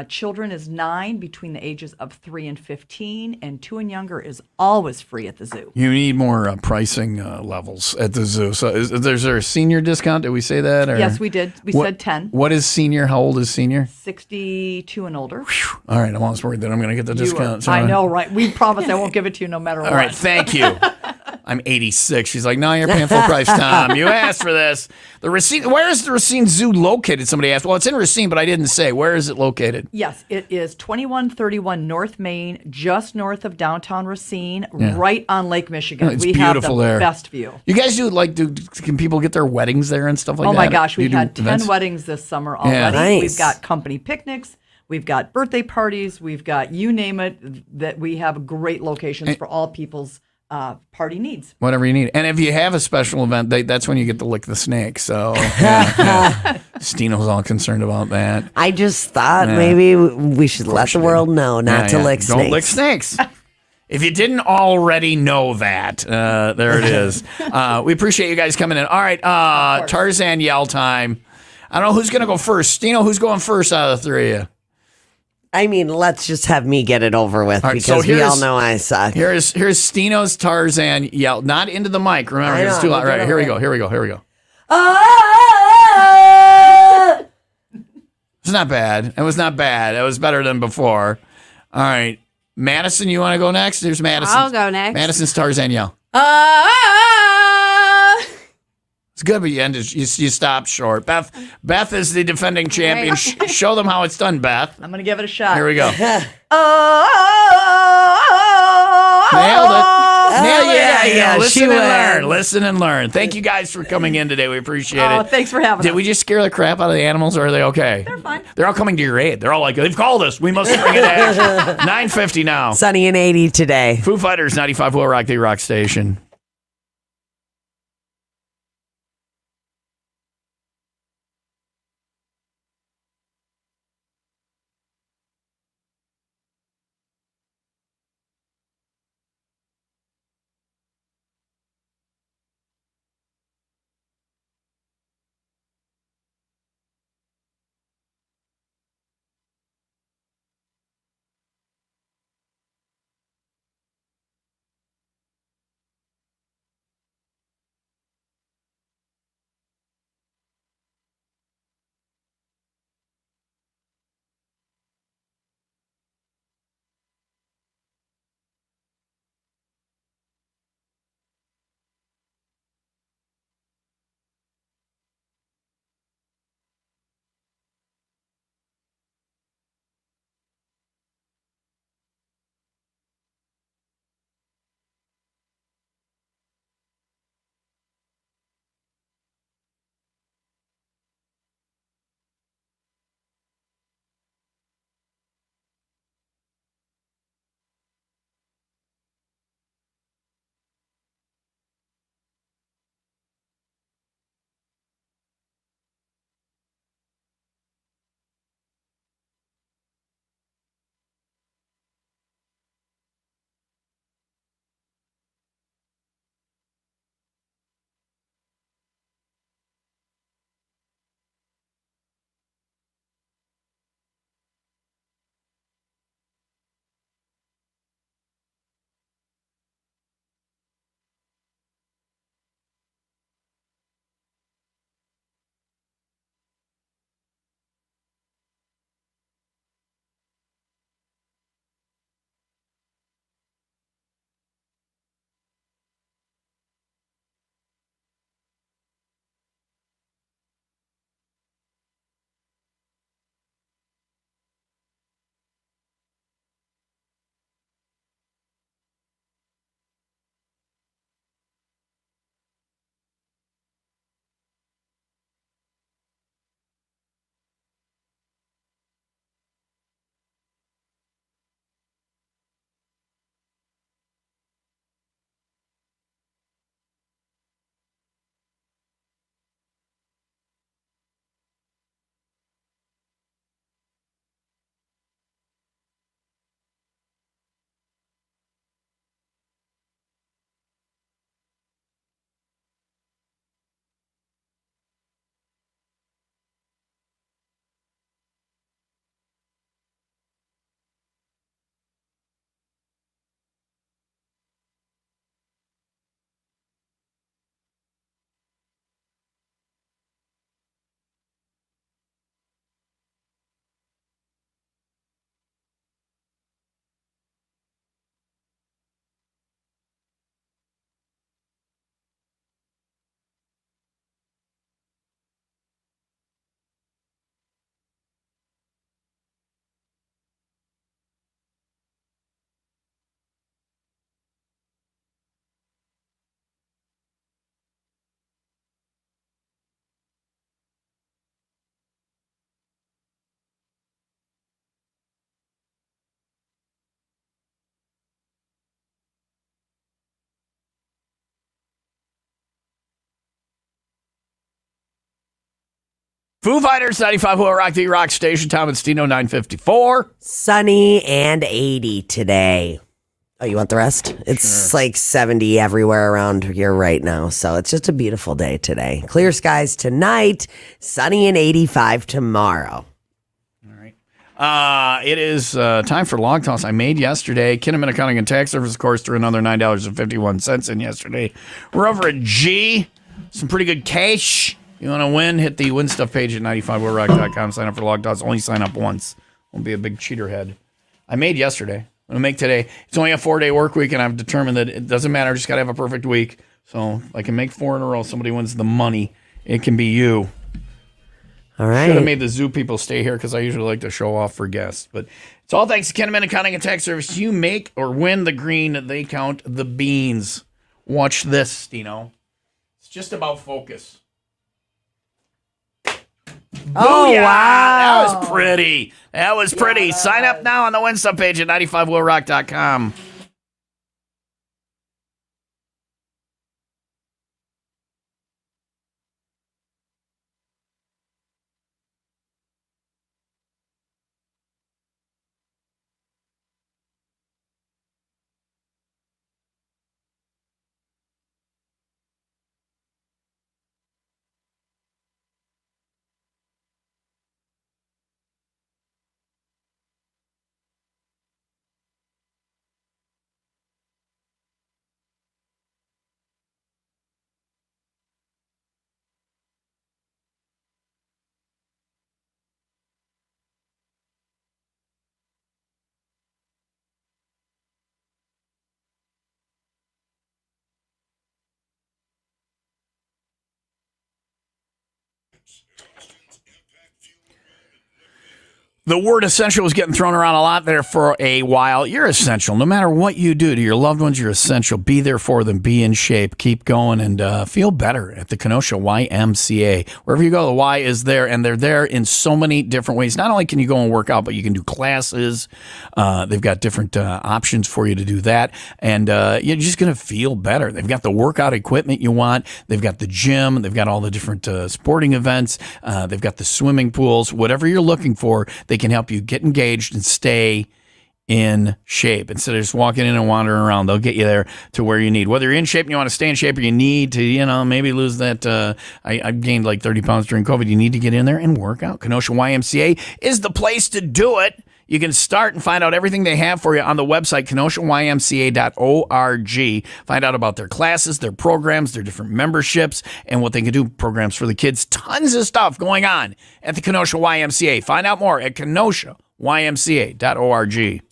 Children is 9 between the ages of 3 and 15, and 2 and younger is always free at the zoo. You need more pricing levels at the zoo. So is there a senior discount? Did we say that? Or? Yes, we did. We said 10. What is senior? How old is senior? 62 and older. Whew. All right, I'm almost worried that I'm going to get the discount. I know, right? We promise I won't give it to you no matter what. All right, thank you. I'm 86. She's like, no, you're paying full price, Tom. You asked for this. The Racine. Where is the Racine Zoo located? Somebody asked. Well, it's in Racine, but I didn't say. Where is it located? Yes, it is 2131 North Main, just north of downtown Racine, right on Lake Michigan. It's we beautiful have the there. Best view. You guys can people get their weddings there and stuff like that? Oh my gosh, we've had 10 events? weddings this summer already. Yeah. Nice. We've got company picnics. We've got birthday parties. We've got you name it. That we have great locations for all people's party needs. Whatever you need. And if you have a special event, that's when you get to lick the snake. So Stino's all concerned about that. I just thought maybe we should let the world know not to lick snakes. Don't lick snakes. If you didn't already know that, there it is. We appreciate you guys coming in. All right, Tarzan yell time. I don't know who's going to go first. Stino, who's going first out of the three of you? I mean, let's just have me get it over with because we all know I suck. Here's Stino's Tarzan yell. Not into the mic. Remember, it's too loud. Right, here we go. It's not bad. It was not bad. It was better than before. All right. Madison, you want to go next? There's Madison. I'll go next. Madison's Tarzan yell. It's good, but you stopped short. Beth is the defending champion. Right. Show them how it's done, Beth. I'm going to give it a shot. Here we go. Nailed it. yeah. Listen She and wins. learn. Listen and learn. Thank you guys for coming in today. We appreciate Oh, it. thanks for having Did us. we just scare the crap out of the animals, or are they okay? They're fine. They're all coming to your aid. They're all like, they've called us. We must bring it action. 9:50 now. Sunny and 80 today. Foo Fighters, 95 Will Rock, the Rock Station. Foo Fighters, 95 Will Rock, the Rock Station. Tom and Stino, 9:54. Sunny and 80 today. Oh, you want the rest? It's like 70 everywhere around here right now. So it's just a beautiful day today. Clear skies tonight, sunny and 85 tomorrow. It is time for Log Toss. I made yesterday. Kinnaman Accounting and Tax Service, of course, threw another $9.51 in yesterday. We're over at G. Some pretty good cash. You want to win? Hit the Win Stuff page at 95willrock.com. Sign up for Log Toss. Only sign up once. Won't be a big cheater head. I made yesterday. I'm going to make today. It's only a 4-day work week, and I've determined that it doesn't matter. I just got to have a perfect week. So I can make 4 in a row. Somebody wins the money. It can be you. All right. Should have made the zoo people stay here because I usually like to show off for guests. But it's all thanks to Kenneman Accounting and Tax Service. You make or win the green, they count the beans. Watch this, Stino. It's just about focus. Oh, Booyah! wow. That was pretty. That was pretty. Sign up now on the Win page at 95willrock.com. The word essential was getting thrown around a lot there for a while. You're essential. No matter what you do to your loved ones, you're essential. Be there for them. Be in shape. Keep going and feel better at the Kenosha YMCA. Wherever you go, the Y is there, and they're there in so many different ways. Not only can you go and work out, but you can do classes. They've got different options for you to do that, and you're just going to feel better. They've got the workout equipment you want. They've got the gym. They've got all the different sporting events. They've got the swimming pools. Whatever you're looking for, they can help you get engaged and stay in shape instead of just walking in and wandering around. They'll get you there to where you need. Whether you're in shape and you want to stay in shape, or you need to, maybe lose that. I gained like 30 pounds during COVID. You need to get in there and work out. Kenosha YMCA is the place to do it. You can start and find out everything they have for you on the website, KenoshaYMCA.org. Find out about their classes, their programs, their different memberships, and what they can do, programs for the kids. Tons of stuff going on at the Kenosha YMCA. Find out more at KenoshaYMCA.org.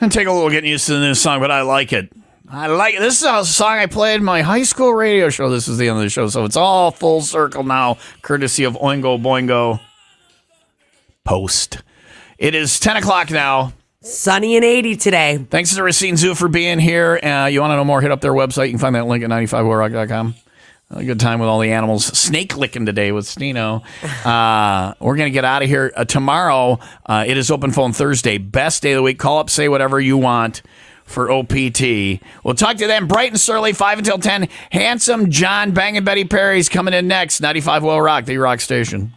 And take a little getting used to the new song, but I like it. I like it. This is a song I played in my high school radio show. This is the end of the show, so it's all full circle now, courtesy of Oingo Boingo Post. It is 10 o'clock now. Sunny and 80 today. Thanks to the Racine Zoo for being here. You want to know more, hit up their website. You can find that link at 95wellrock.com. A good time with all the animals. Snake licking today with Stino. We're going to get out of here. Tomorrow, it is Open Phone Thursday. Best day of the week. Call up, say whatever you want for OPT. We'll talk to them bright and early, 5 until 10. Handsome John Bang and Betty Perry's coming in next. 95 Well Rock, the rock station.